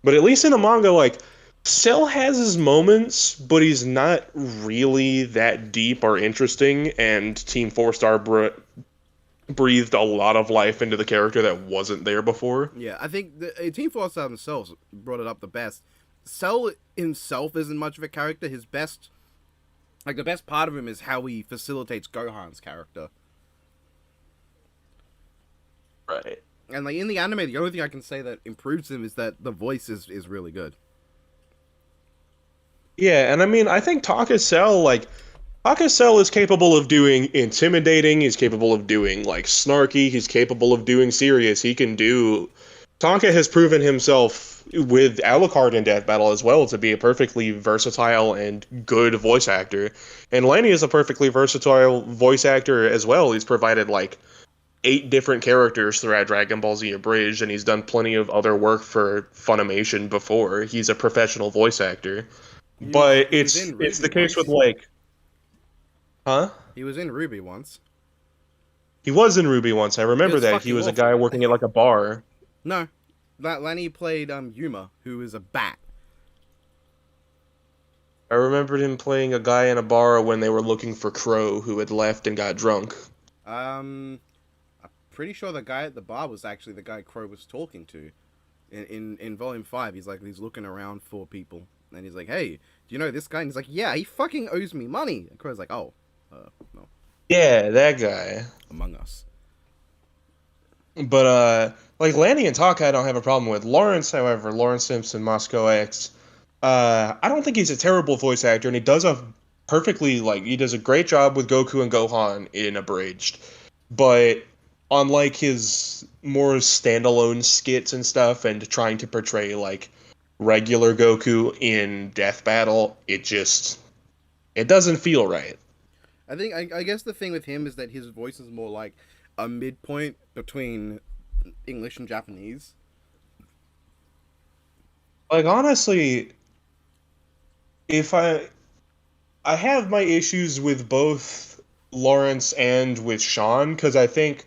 But at least in the manga, like, Cell has his moments, but he's not really that deep or interesting, and Team 4-Star breathed a lot of life into the character that wasn't there before. Yeah, I think Team 4-Star themselves brought it up the best. Cell himself isn't much of a character. His best, like, the best part of him is how he facilitates Gohan's character. Right. And, like, in the anime, the only thing I can say that improves him is that the voice is really good. Yeah, and I mean, I think Taka Cell is capable of doing intimidating, he's capable of doing, like, snarky, he's capable of doing serious, he can do... Tonka has proven himself with Alucard in Death Battle as well to be a perfectly versatile and good voice actor. And Lanny is a perfectly versatile voice actor as well. He's provided, like, 8 different characters throughout Dragon Ball Z Abridged, and he's done plenty of other work for Funimation before. He's a professional voice actor. But it's the case with, like... Huh? He was in Ruby once. He was in Ruby once, I remember that. He was a guy working at, like, a bar. No. Lanny played Yuma, who is a bat. I remembered him playing a guy in a bar when they were looking for Crow, who had left and got drunk. I'm pretty sure the guy at the bar was actually the guy Crow was talking to. In Volume 5, he's looking around for people. And he's like, hey, do you know this guy? And he's like, yeah, he fucking owes me money. And Crow's like, oh, no. Yeah, that guy. Among Us. But, like, Lanny and Taka I don't have a problem with. Lawrence, however, Lawrence Simpson, Moscow X, I don't think he's a terrible voice actor, and he does a great job with Goku and Gohan in Abridged. But on, like, his more standalone skits and stuff, and trying to portray, like, regular Goku in Death Battle, it doesn't feel right. I guess the thing with him is that his voice is more like a midpoint between English and Japanese. Like, honestly, if I have my issues with both Lawrence and with Sean, because I think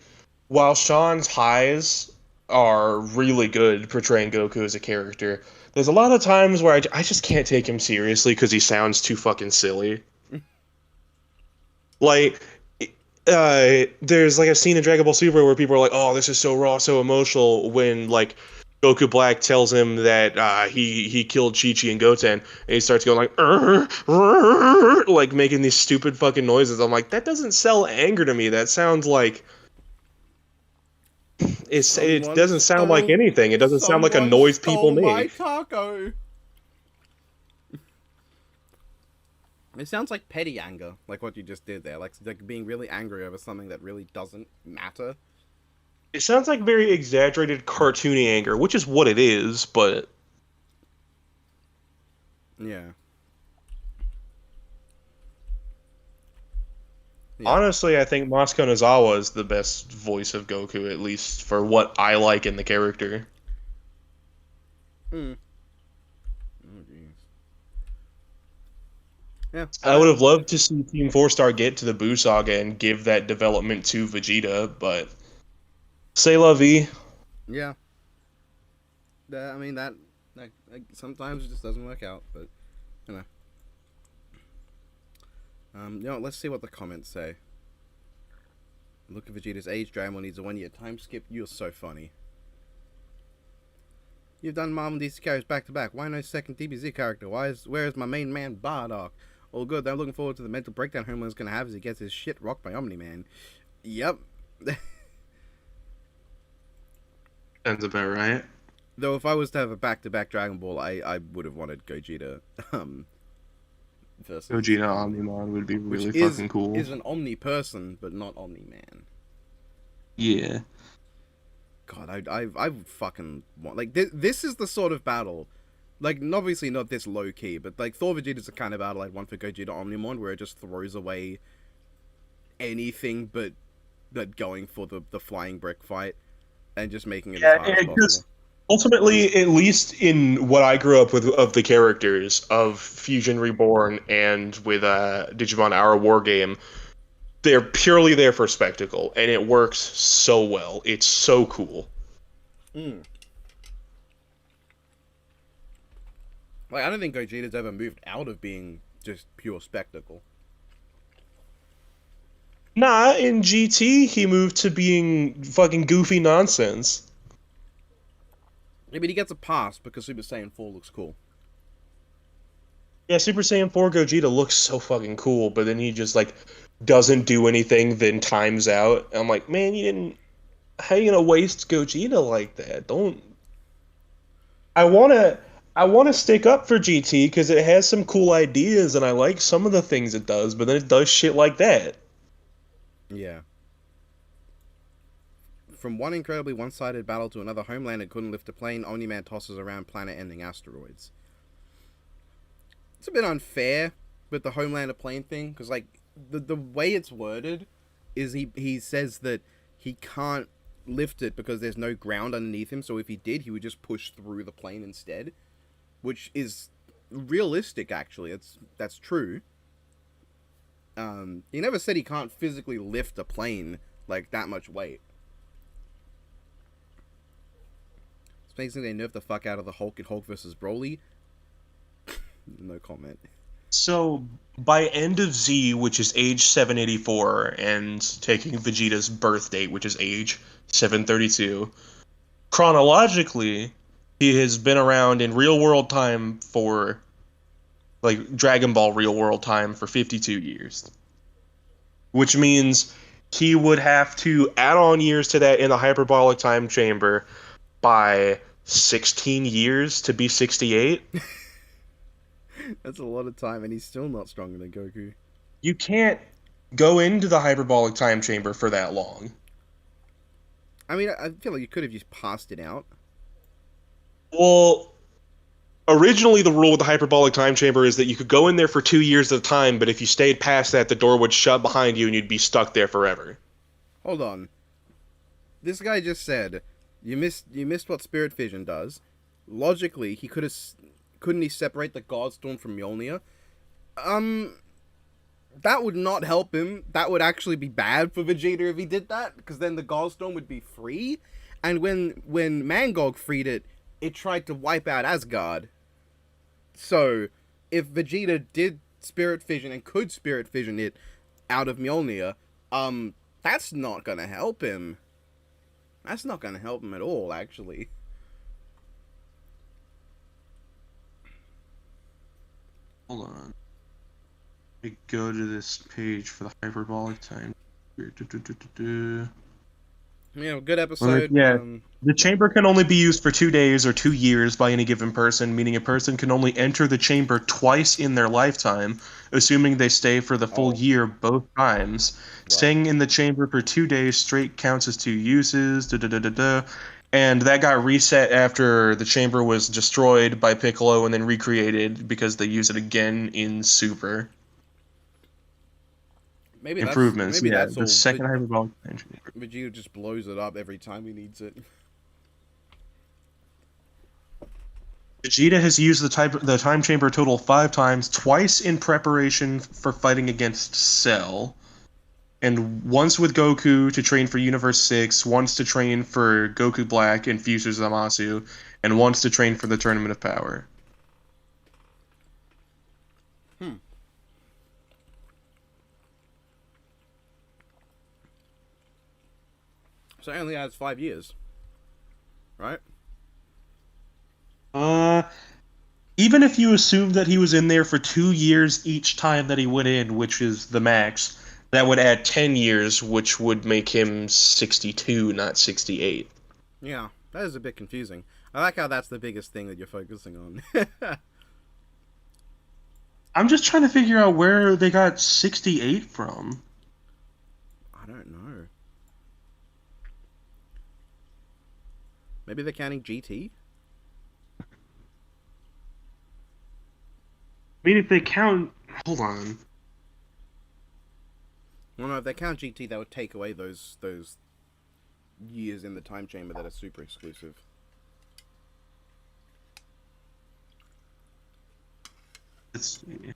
while Sean's highs are really good portraying Goku as a character, there's a lot of times where I just can't take him seriously because he sounds too fucking silly. Like, there's like a scene in Dragon Ball Super where people are like, oh, this is so raw, so emotional, when, like, Goku Black tells him that he killed Chi-Chi and Goten, and he starts going like, like, making these stupid fucking noises. I'm like, that doesn't sell anger to me. That sounds like... It doesn't sound like anything. It doesn't sound like a noise people make. My taco. It sounds like petty anger, like what you just did there, like being really angry over something that really doesn't matter. It sounds like very exaggerated cartoony anger, which is what it is, but... Yeah. Honestly, I think Moscow Nozawa is the best voice of Goku, at least for what I like in the character. Oh, jeez. Yeah. I would have loved to see Team 4-Star get to the Buu Saga and give that development to Vegeta, but... C'est la vie. Yeah. I mean, that sometimes it just doesn't work out, but, you know. Let's see what the comments say. Look at Vegeta's age, Dragon Ball needs a 1-year time skip. You're so funny. You've done Marvel and DC characters back to back. Why no second DBZ character? Where is my main man Bardock? All good. I'm looking forward to the mental breakdown Homeland's gonna have as he gets his shit rocked by Omni-Man. Yep. Sounds about right. Though if I was to have a back-to-back Dragon Ball, I would have wanted Gogeta. Versus Vegeta Omnimon would be really which fucking cool. Is an Omni person, but not Omni Man. Yeah. God, I fucking want, like, this is the sort of battle, like, obviously not this low key, but like Thor Vegeta's the kind of battle I'd want for Gogeta Omnimon, where it just throws away anything but going for the flying brick fight and just making it as hard as possible. Ultimately, at least in what I grew up with of the characters of Fusion Reborn and with Digimon Our War Game, they're purely there for spectacle, and it works so well. It's so cool. Like, I don't think Gogeta's ever moved out of being just pure spectacle. Nah, in GT, he moved to being fucking goofy nonsense. Yeah, but he gets a pass because Super Saiyan 4 looks cool. Yeah, Super Saiyan 4 Gogeta looks so fucking cool, but then he just, like, doesn't do anything, then times out. I'm like, man, you didn't... How are you gonna waste Gogeta like that? Don't... I wanna stick up for GT, because it has some cool ideas, and I like some of the things it does, but then it does shit like that. Yeah. From one incredibly one-sided battle to another, Homelander couldn't lift a plane. Omni-Man tosses around planet-ending asteroids. It's a bit unfair with the Homelander plane thing, because, like, the way it's worded is he says that he can't lift it because there's no ground underneath him, so if he did, he would just push through the plane instead, which is realistic, actually. That's true. He never said he can't physically lift a plane, like, that much weight. It's amazing they nerfed the fuck out of the Hulk in Hulk vs. Broly. No comment. So, by end of Z, which is age 784, and taking Vegeta's birth date, which is age 732, chronologically, he has been around in real-world time for, like, Dragon Ball real-world time for 52 years. Which means he would have to add on years to that in the hyperbolic time chamber by 16 years to be 68. That's a lot of time, and he's still not stronger than Goku. You can't go into the hyperbolic time chamber for that long. I mean, I feel like you could have just passed it out. Well, originally the rule with the hyperbolic time chamber is that you could go in there for 2 years at a time, but if you stayed past that, the door would shut behind you and you'd be stuck there forever. Hold on. This guy just said, you missed what Spirit Fission does. Logically, couldn't he separate the Godstorm from Mjolnir? That would not help him. That would actually be bad for Vegeta if he did that, because then the Godstorm would be free. And when Mangog freed it, it tried to wipe out Asgard. So, if Vegeta did Spirit Fission and could Spirit Fission it out of Mjolnir, that's not gonna help him. That's not gonna help him at all, actually. Hold on. Let me go to this page for the hyperbolic time. Yeah, good episode. Yeah. The chamber can only be used for 2 days or 2 years by any given person, meaning a person can only enter the chamber twice in their lifetime, assuming they stay for the full year both times. Right. Staying in the chamber for 2 days straight counts as 2 uses. And that got reset after the chamber was destroyed by Piccolo and then recreated because they use it again in Super. Maybe improvements. Maybe yeah, that's the all. second hyperbolic engine. Vegeta just blows it up every time he needs it. Vegeta has used the time chamber a total of 5 times, twice in preparation for fighting against Cell, and once with Goku to train for Universe 6, once to train for Goku Black and Future Zamasu, and once to train for the Tournament of Power. So it only has 5 years, right? Even even if you assume that he was in there for 2 years each time that he went in, which is the max, that would add 10 years, which would make him 62, not 68. Yeah, that is a bit confusing. I like how that's the biggest thing that you're focusing on. I'm just trying to figure out where they got 68 from. I don't know. Maybe they're counting GT? I mean, if they count... Hold on. Well, no, if they count GT, that would take away those years in the time chamber that are super exclusive. Let's see.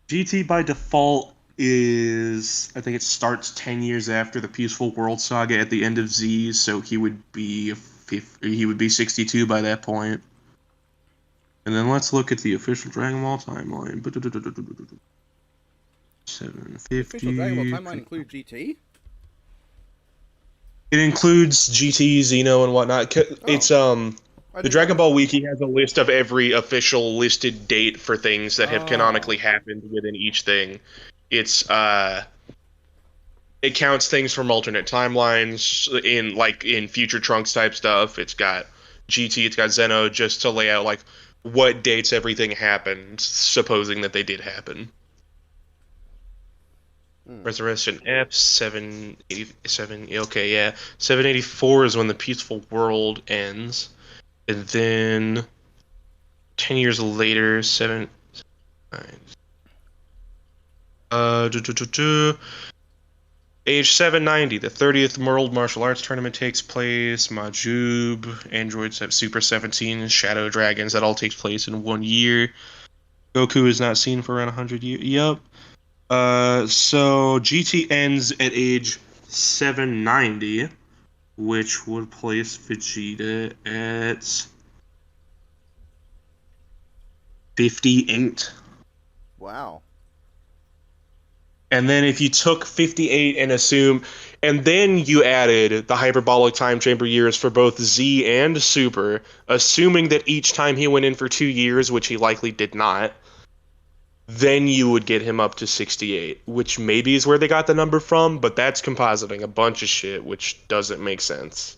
GT by default is, I think it starts 10 years after the Peaceful World Saga at the end of Z, so he would be 62 by that point. And then let's look at the official Dragon Ball timeline. 750. Official Dragon Ball timeline include GT? It includes GT, Xeno, and whatnot. It's the Dragon Ball Wiki has a list of every official listed date for things that have canonically happened within each thing. It counts things from alternate timelines in future Trunks type stuff. It's got GT, it's got Zeno, just to lay out like what dates everything happened, supposing that they did happen. Resurrection F 787. Okay, yeah, 784 is when the Peaceful World ends, and then 10 years later, age 790, the 30th World Martial Arts Tournament takes place. Majub, Androids have Super 17, Shadow Dragons, that all takes place in 1 year. Goku is not seen for around 100 years. Yep. So GT ends at age 790, which would place Vegeta at 58. Wow. And then if you took 58 and then you added the hyperbolic time chamber years for both Z and Super, assuming that each time he went in for 2 years, which he likely did not, then you would get him up to 68, which maybe is where they got the number from, but that's compositing a bunch of shit, which doesn't make sense.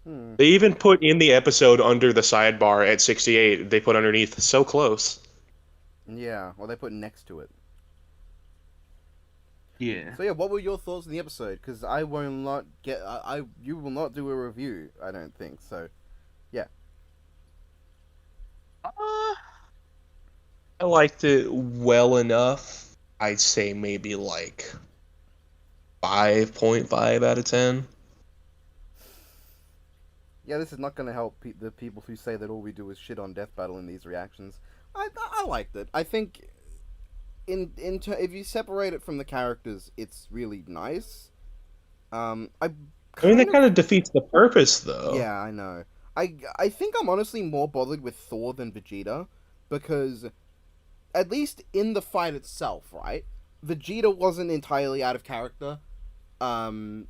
They even put in the episode under the sidebar at 68, they put underneath, so close. Yeah, well, they put next to it. Yeah. So yeah, what were your thoughts on the episode? Because I will not get, you will not do a review, I don't think. So, yeah. I liked it well enough. I'd say maybe like 5.5 out of 10. Yeah, this is not going to help the people who say that all we do is shit on Death Battle in these reactions. I liked it. I think if you separate it from the characters, it's really nice. I mean, that kind of defeats the purpose, though. Yeah, I know. I think I'm honestly more bothered with Thor than Vegeta, because at least in the fight itself, right? Vegeta wasn't entirely out of character, for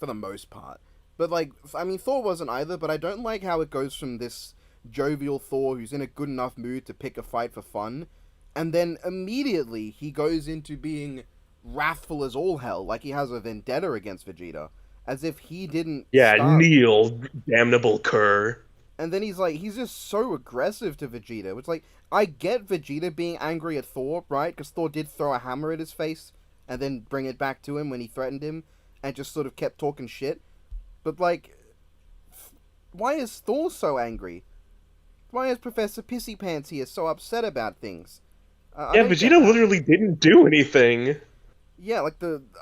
the most part. But, like, I mean, Thor wasn't either, but I don't like how it goes from this jovial Thor who's in a good enough mood to pick a fight for fun, and then immediately he goes into being wrathful as all hell, like he has a vendetta against Vegeta, as if he didn't Kneel, damnable cur. And then he's just so aggressive to Vegeta. It's like, I get Vegeta being angry at Thor, right? Because Thor did throw a hammer at his face, and then bring it back to him when he threatened him, and just sort of kept talking shit. But, like, why is Thor so angry? Why is Professor Pissy Pants here so upset about things? Vegeta literally didn't do anything. Yeah, like,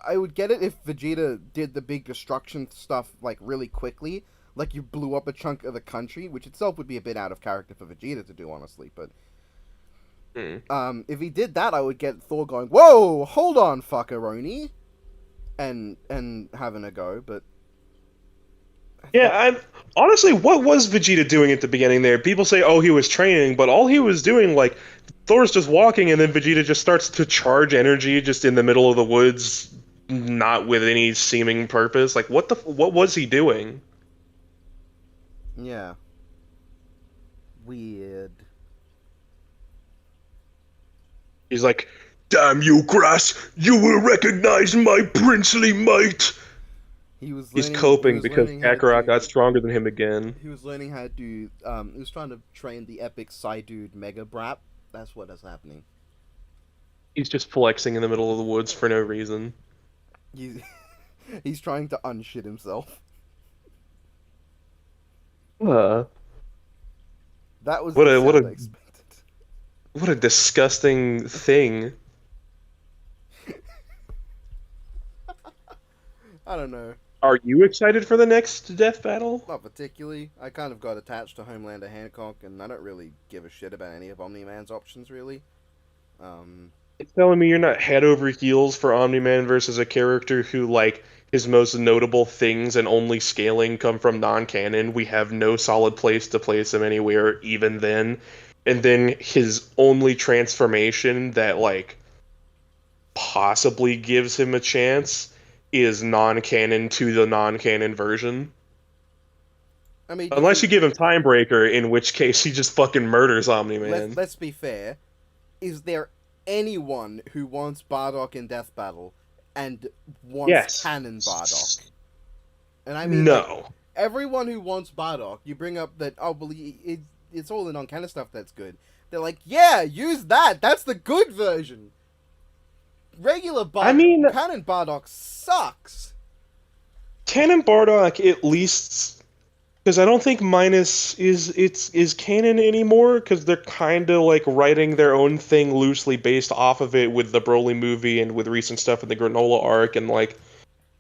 I would get it if Vegeta did the big destruction stuff, like, really quickly. Like, you blew up a chunk of the country, which itself would be a bit out of character for Vegeta to do, honestly, but... if he did that, I would get Thor going, whoa, hold on, fuckeroni! And having a go, but... Yeah, honestly, what was Vegeta doing at the beginning there? People say, oh, he was training, but all he was doing, like, Thor's just walking, and then Vegeta just starts to charge energy just in the middle of the woods, not with any seeming purpose. Like, what was he doing? Yeah. Weird. He's like, "Damn you, grass! You will recognize my princely might." He was He's learning. He coping was because learning how Kakarot got to. stronger than him again. He was learning how to do. He was trying to train the epic Psydude Mega Brap. That's what is happening. He's just flexing in the middle of the woods for no reason. He's he's trying to unshit himself. That was What the a- what sound a- I expected. What a disgusting thing. I don't know. Are you excited for the next death battle? Not particularly. I kind of got attached to Homelander Hancock, and I don't really give a shit about any of Omni-Man's options, really. It's telling me you're not head over heels for Omni-Man versus a character who, like, his most notable things and only scaling come from non-canon. We have no solid place to place him anywhere, even then. And then his only transformation that, like, possibly gives him a chance is non-canon to the non-canon version. I mean, Unless you give him Timebreaker, in which case he just fucking murders Omni-Man. let's be fair. Is there anyone who wants Bardock in Death Battle and wants Yes. canon Bardock? And I mean, No. like, everyone who wants Bardock, you bring up that, oh, well, it's all the non-canon stuff that's good. They're like, yeah, use that. That's the good version. Regular Bardock, I mean- canon Bardock sucks. Canon Bardock, at least, because I don't think Minus is canon anymore, because they're kind of like writing their own thing loosely based off of it with the Broly movie and with recent stuff in the Granola arc, and like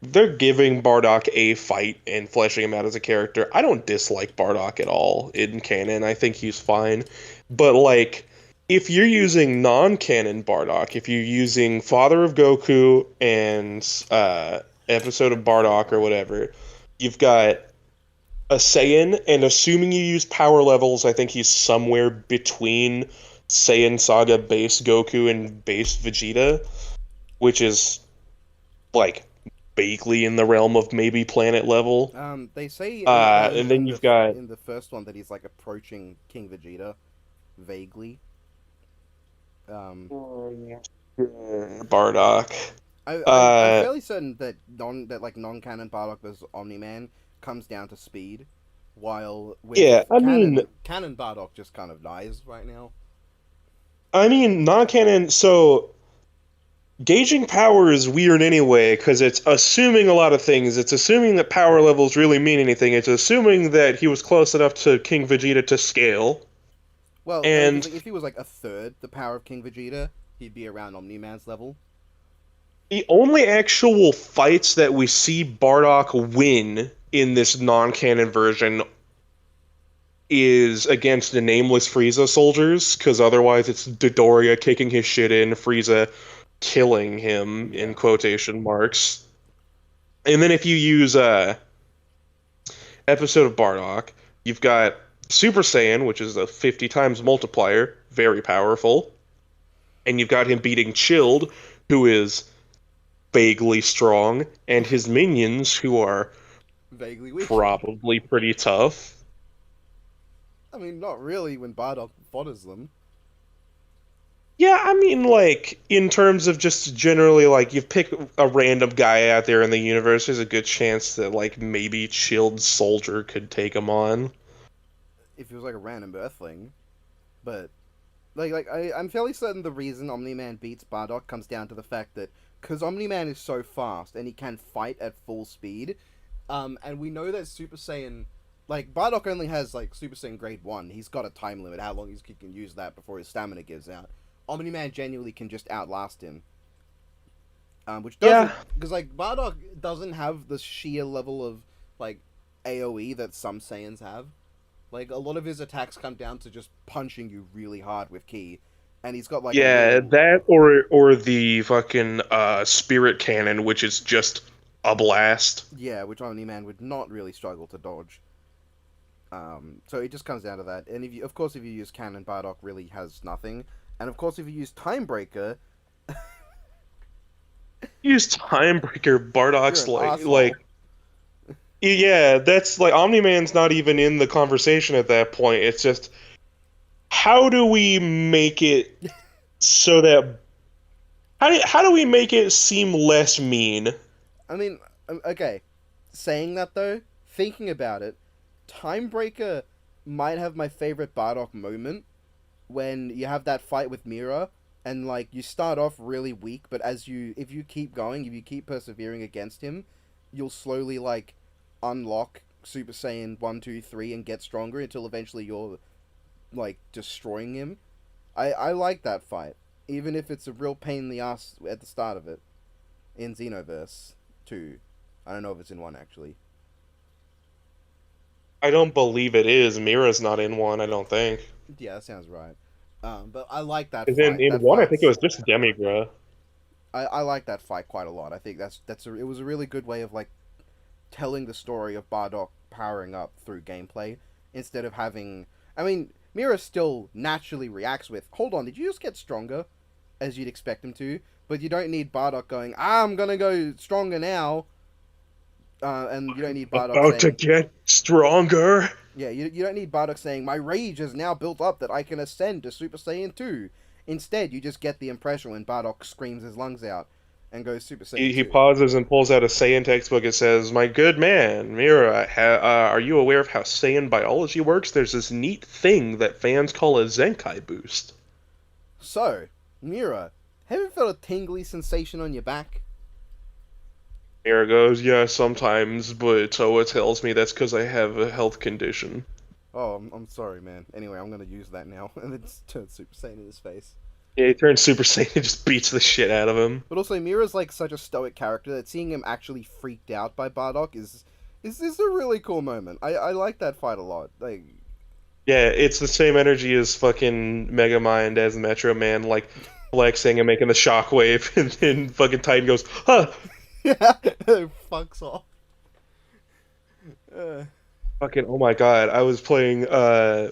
they're giving Bardock a fight and fleshing him out as a character. I don't dislike Bardock at all in canon. I think he's fine, but like, if you're using non-canon Bardock, if you're using Father of Goku and episode of Bardock or whatever, you've got a Saiyan, and assuming you use power levels, I think he's somewhere between Saiyan Saga base Goku and base Vegeta, which is like vaguely in the realm of maybe planet level. They say and then you've got in the first one that he's like approaching King Vegeta, vaguely. Bardock. I'm fairly certain that non-canon Bardock versus Omni-Man comes down to speed, while with canon Bardock just kind of dies right now. I mean, non-canon, so gauging power is weird anyway, because it's assuming a lot of things. It's assuming that power levels really mean anything. It's assuming that he was close enough to King Vegeta to scale. Well, and if he was like a third the power of King Vegeta, he'd be around Omni-Man's level. The only actual fights that we see Bardock win in this non-canon version is against the nameless Frieza soldiers, because otherwise it's Dodoria kicking his shit in, Frieza killing him, in quotation marks. And then if you use episode of Bardock, you've got Super Saiyan, which is a 50 times multiplier, very powerful. And you've got him beating Chilled, who is vaguely strong, and his minions, who are Vaguely weak. probably pretty tough. I mean, not really when Bardock foders them. Yeah, I mean, like, in terms of just generally, like, you pick a random guy out there in the universe, there's a good chance that, like, maybe Chilled Soldier could take him on. If it was like a random Earthling. But, I'm fairly certain the reason Omni-Man beats Bardock comes down to the fact that, because Omni-Man is so fast, and he can fight at full speed, and we know that Super Saiyan, like, Bardock only has, like, Super Saiyan Grade 1. He's got a time limit, how long he can use that before his stamina gives out. Omni-Man genuinely can just outlast him. Which doesn't... Because, like, Bardock doesn't have the sheer level of, like, AoE that some Saiyans have. Like, a lot of his attacks come down to just punching you really hard with ki. And he's got, like... that or the fucking Spirit Cannon, which is just a blast. Yeah, which Omni-Man would not really struggle to dodge. So it just comes down to that. And if you use Cannon, Bardock really has nothing. And of course, if you use Timebreaker... Use Timebreaker, Bardock's You're an asshole. like... Yeah, that's like Omni-Man's not even in the conversation at that point. It's just how do we make it so that how do we make it seem less mean? I mean, okay. Saying that though, thinking about it, Timebreaker might have my favorite Bardock moment when you have that fight with Mira and like you start off really weak, but if you keep going, if you keep persevering against him, you'll slowly like unlock Super Saiyan 1, 2, 3 and get stronger until eventually you're like destroying him. I like that fight. Even if it's a real pain in the ass at the start of it. In Xenoverse 2. I don't know if it's in 1 actually. I don't believe it is. Mira's not in one, I don't think. Yeah, that sounds right. But I like that 'Cause fight. in That one, I think it fight's was just Demigra. I like that fight quite a lot. I think it was a really good way of like telling the story of Bardock powering up through gameplay instead of having. I mean, Mira still naturally reacts with, "Hold on, did you just get stronger?" as you'd expect him to, but you don't need Bardock going, "I'm gonna go stronger now," and you don't need Bardock About to saying, get stronger. "Yeah, you don't need Bardock saying my rage is now built up that I can ascend to Super Saiyan 2." Instead, you just get the impression when Bardock screams his lungs out and goes Super Saiyan He 2. pauses and pulls out a Saiyan textbook. It says, "My good man, Mira, are you aware of how Saiyan biology works? There's this neat thing that fans call a Zenkai boost." So, Mira, have you felt a tingly sensation on your back? Mira goes, "Yeah, sometimes, but Toa tells me that's because I have a health condition." Oh, I'm sorry, man. Anyway, I'm gonna use that now. And then just turn Super Saiyan in his face. Yeah, he turns Super Saiyan and just beats the shit out of him. But also, Mira's like such a stoic character that seeing him actually freaked out by Bardock is a really cool moment. I like that fight a lot. Like, Yeah, it's the same energy as fucking Megamind as Metro Man, like flexing and making the shockwave, and then fucking Titan goes, "Huh." yeah, fucks off. Fucking oh my god! I was playing the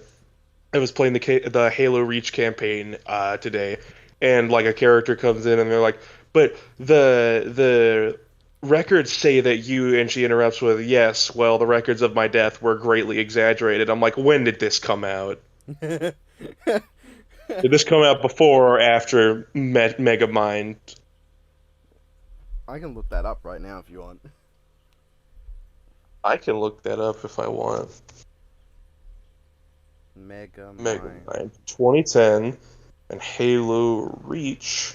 Halo Reach campaign today, and like a character comes in and they're like, "But the records say that you," and she interrupts with, "Yes, well, the records of my death were greatly exaggerated." I'm like, "When did this come out? Did this come out before or after Megamind?" I can look that up right now if you want. I can look that up if I want. Megamind 2010 and Halo Reach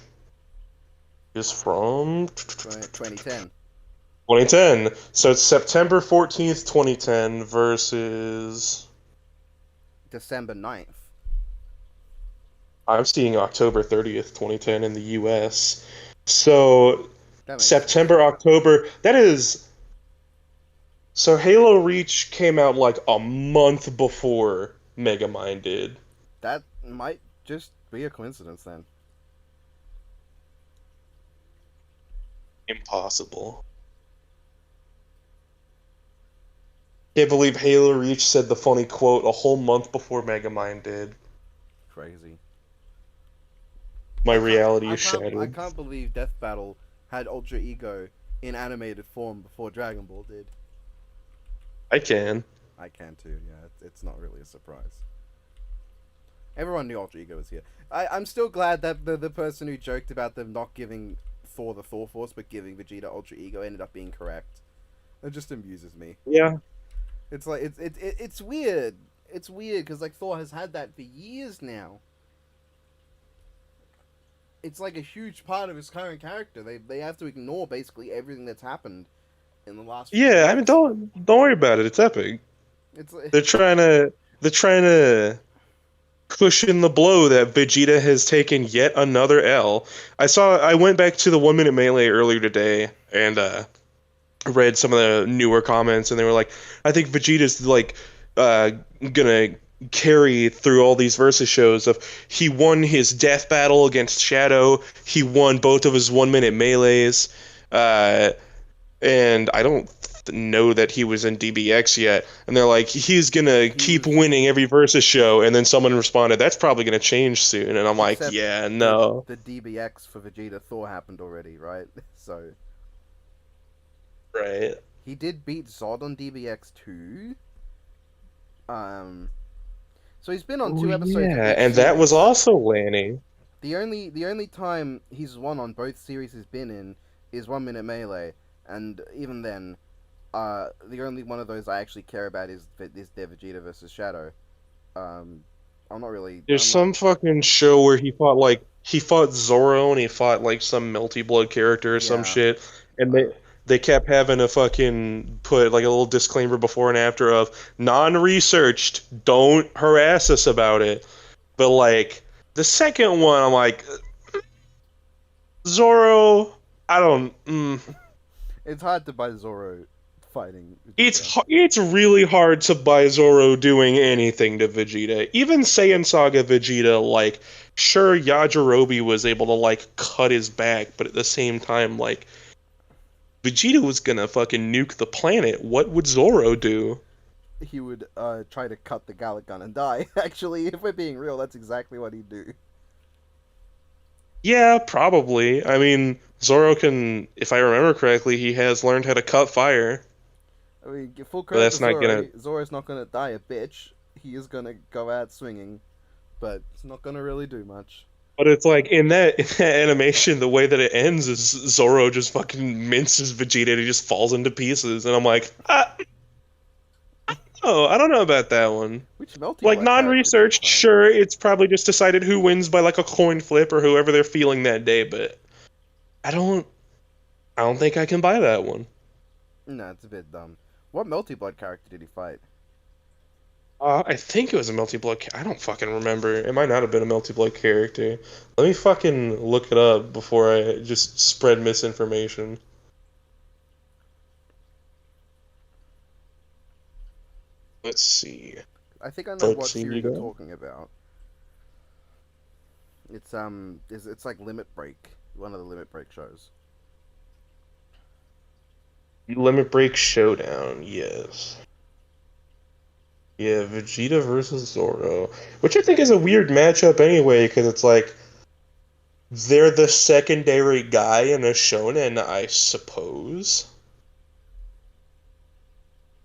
is from 2010. 2010. So it's September 14th, 2010 versus December 9th. I'm seeing October 30th, 2010 in the US. So September, sense. October, that is so Halo Reach came out like a month before Megamind did. That might just be a coincidence then. Impossible. Can't believe Halo Reach said the funny quote a whole month before Megamind did. Crazy. My reality is I shattered. can't believe Death Battle had Ultra Ego in animated form before Dragon Ball did. I can. I can too, yeah. It's not really a surprise. Everyone knew Ultra Ego was here. I'm still glad that the person who joked about them not giving Thor the Thor Force but giving Vegeta Ultra Ego ended up being correct. It just amuses me. Yeah. It's like it's weird. It's weird because like Thor has had that for years now. It's like a huge part of his current character. They have to ignore basically everything that's happened in the last. Yeah, I mean don't worry about it. It's epic. It's like, they're trying to cushion the blow that Vegeta has taken yet another L. I went back to the 1 minute melee earlier today and read some of the newer comments, and they were like, I think Vegeta's like gonna carry through all these versus shows of he won his death battle against Shadow, he won both of his 1 minute melees, and I don't know that he was in DBX yet, and they're like, he's gonna keep winning every versus show, and then someone responded, that's probably gonna change soon, and I'm like, yeah, no. The DBX for Vegeta Thor happened already, right? So Right. He did beat Zod on DBX 2. So he's been on 2 episodes of Yeah, each and that was series. also Lanny. The only time he's won on both series he's been in is 1 Minute Melee, and even then, the only one of those I actually care about is their Vegeta versus Shadow. I'm not really. There's some fucking show where he fought Zoro and he fought like some melty blood character or some Yeah. shit, and they kept having to fucking put like a little disclaimer before and after of non-researched, don't harass us about it. But like the second one, I'm like Zoro, I don't. It's hard to buy Zoro fighting. It's really hard to buy Zoro doing anything to Vegeta. Even Saiyan Saga Vegeta, like, sure, Yajirobe was able to, like, cut his back, but at the same time, like, Vegeta was gonna fucking nuke the planet. What would Zoro do? He would try to cut the Gallic gun and die. Actually, if we're being real, that's exactly what he'd do. Yeah, probably. I mean, Zoro can, if I remember correctly, he has learned how to cut fire. I mean, give full But credit that's to not Zoro. gonna- Zoro's not gonna die a bitch. He is gonna go out swinging, but it's not gonna really do much. But it's like in that animation, the way that it ends is Zoro just fucking minces Vegeta and he just falls into pieces, and I'm like, oh, I don't know about that one. Which melty Like blood non-researched, character do you sure, it's probably just decided who wins by like a coin flip or whoever they're feeling that day, but I don't think I can buy that one. find? No, it's a bit dumb. What melty blood character did he fight? I think it was a Melty Blood. I don't fucking remember. It might not have been a Melty Blood character. Let me fucking look it up before I just spread misinformation. Let's see. I think I know what Let's see, series you you're go. talking about. It's like Limit Break, one of the Limit Break shows. Limit Break Showdown, yes. Yeah, Vegeta versus Zoro. Which I think is a weird matchup anyway, because it's like, they're the secondary guy in a shonen, I suppose.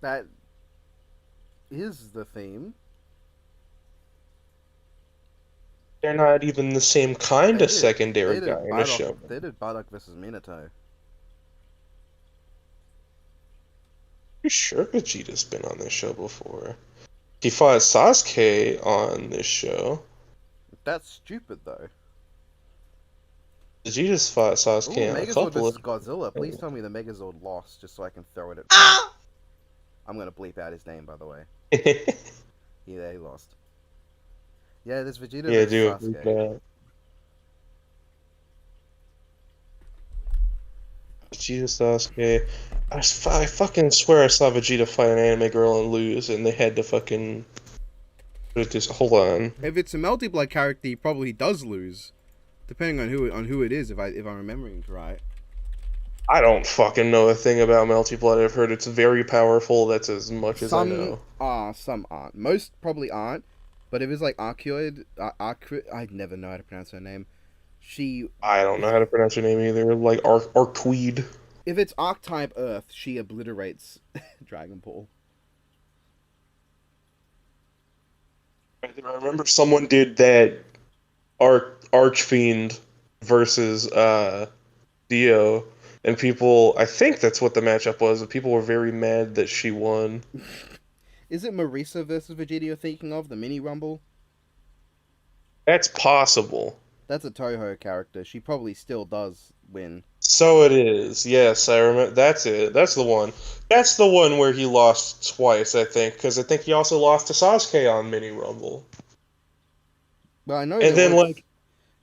That is the theme. They're not even the same kind of secondary They guy did in a show. They did Bardock versus Minato. Pretty sure Vegeta's been on this show before. He fought Sasuke on this show. That's stupid though. Vegeta's fought Ooh, Sasuke on a Megazord couple versus of... Godzilla. Please tell me the Megazord lost, just so I can throw it at. I'm gonna bleep out his name, by the way. Yeah, he lost. Yeah, there's Vegeta Yeah, versus dude. Sasuke. Vegeta Sasuke. I fucking swear I saw Vegeta fight an anime girl and lose, and they had to fucking... Just hold on. If it's a multi blood character, he probably does lose, depending on who it is. If I'm remembering right. I don't fucking know a thing about Melty Blood. I've heard it's very powerful. That's as much as I know. Some are, some aren't. Most probably aren't. But if it's like Arcuoid, I never know how to pronounce her name. I don't know how to pronounce her name either. Like Arqueed. If it's Archetype Earth, she obliterates Dragon Ball. I remember someone did that Archfiend versus Dio, and people, I think that's what the matchup was, and people were very mad that she won. Is it Marisa versus Vegeta you're thinking of, the mini Rumble? That's possible. That's a Toho character. She probably still does win. So it is. Yes, I remember. That's it. That's the one. That's the one where he lost twice, I think, because I think he also lost to Sasuke on Mini Rumble. Well, I know. And then, like,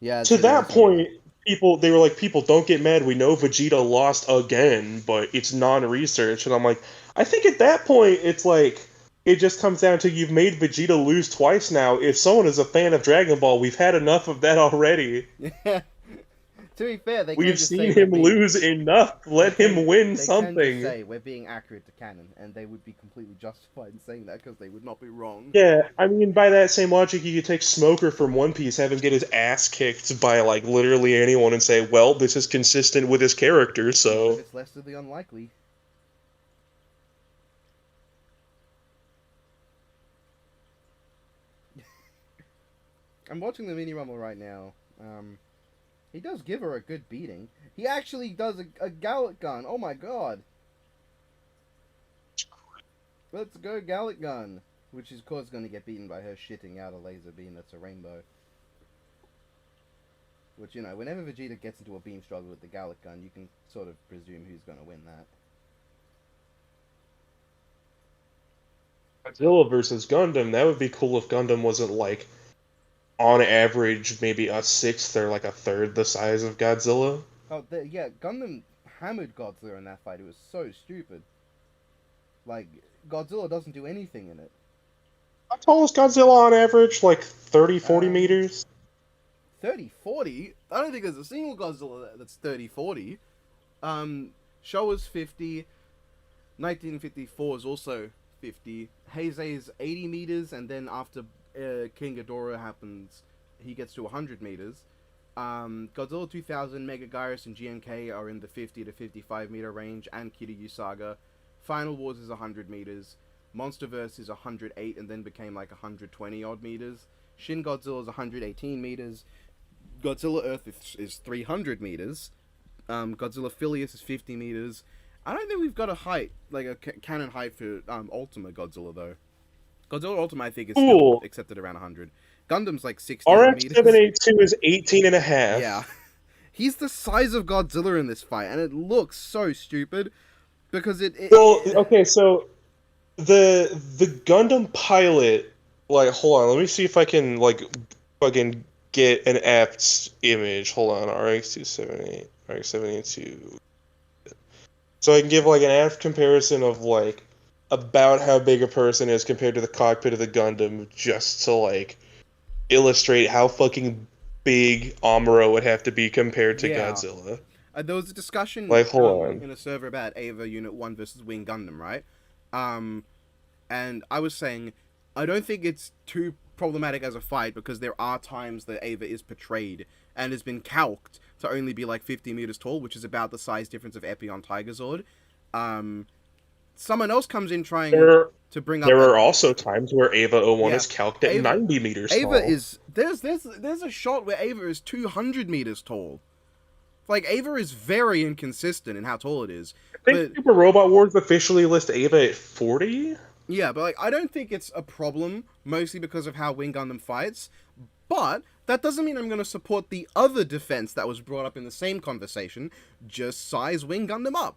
yeah, to that point, they were like, people don't get mad. We know Vegeta lost again, but it's non-research. And I'm like, I think at that point, it's like, it just comes down to you've made Vegeta lose twice now. If someone is a fan of Dragon Ball, we've had enough of that already. Yeah. To be fair, We've seen him lose enough. Let him win something. They can just say we're being accurate to canon, and they would be completely justified in saying that because they would not be wrong. Yeah, I mean, by that same logic, you could take Smoker from One Piece, have him get his ass kicked by, like, literally anyone and say, well, this is consistent with his character, so... It's less than the unlikely. I'm watching the mini rumble right now. He does give her a good beating. He actually does a Gallic gun. Oh my god. Let's go Gallic gun. Which is of course going to get beaten by her shitting out a laser beam that's a rainbow. Which, you know, whenever Vegeta gets into a beam struggle with the Gallic gun, you can sort of presume who's going to win that. Godzilla versus Gundam, that would be cool if Gundam wasn't, like, on average, maybe a sixth or, like, a third the size of Godzilla. Oh, yeah, Gundam hammered Godzilla in that fight. It was so stupid. Like, Godzilla doesn't do anything in it. How tall is Godzilla on average? Like 30, 40 meters? 30, 40? I don't think there's a single Godzilla that's 30, 40. Showa's 50. 1954 is also 50. Heisei's 80 meters, and then after King Ghidorah happens, he gets to 100 meters. Godzilla 2000, Mega Gyros, and GNK are in the 50 to 55 meter range, and Kiryu Saga. Final Wars is 100 meters. Monsterverse is 108 and then became like 120 odd meters. Shin Godzilla is 118 meters. Godzilla Earth is 300 meters. Godzilla Phileas is 50 meters. I don't think we've got a height, like a canon height for Ultima Godzilla though. Godzilla Ultima I think is still accepted around 100. Gundam's like 60 meters. RX-782 is 18 and a half. Yeah. He's the size of Godzilla in this fight, and it looks so stupid because Well, okay, so the Gundam pilot, like, hold on, let me see if I can, like, fucking get an apt image. Hold on, RX-278, RX-782. So I can give, like, an apt comparison of, like, about how big a person is compared to the cockpit of the Gundam, just to, like, illustrate how fucking big Amuro would have to be compared to Godzilla. There was a discussion like, hold on. in a server about Eva Unit 1 versus Wing Gundam, right? And I was saying, I don't think it's too problematic as a fight because there are times that Eva is portrayed and has been calqued to only be like 50 meters tall, which is about the size difference of Epion Tigerzord. Someone else comes in trying to bring up... There are also times where Eva 01 is calqued at 90 meters tall. Eva is... There's a shot where Eva is 200 meters tall. Like, Ava is very inconsistent in how tall it is. I think Super Robot Wars officially list Ava at 40? Yeah, but like, I don't think it's a problem, mostly because of how Wing Gundam fights. But that doesn't mean I'm going to support the other defense that was brought up in the same conversation, just size Wing Gundam up.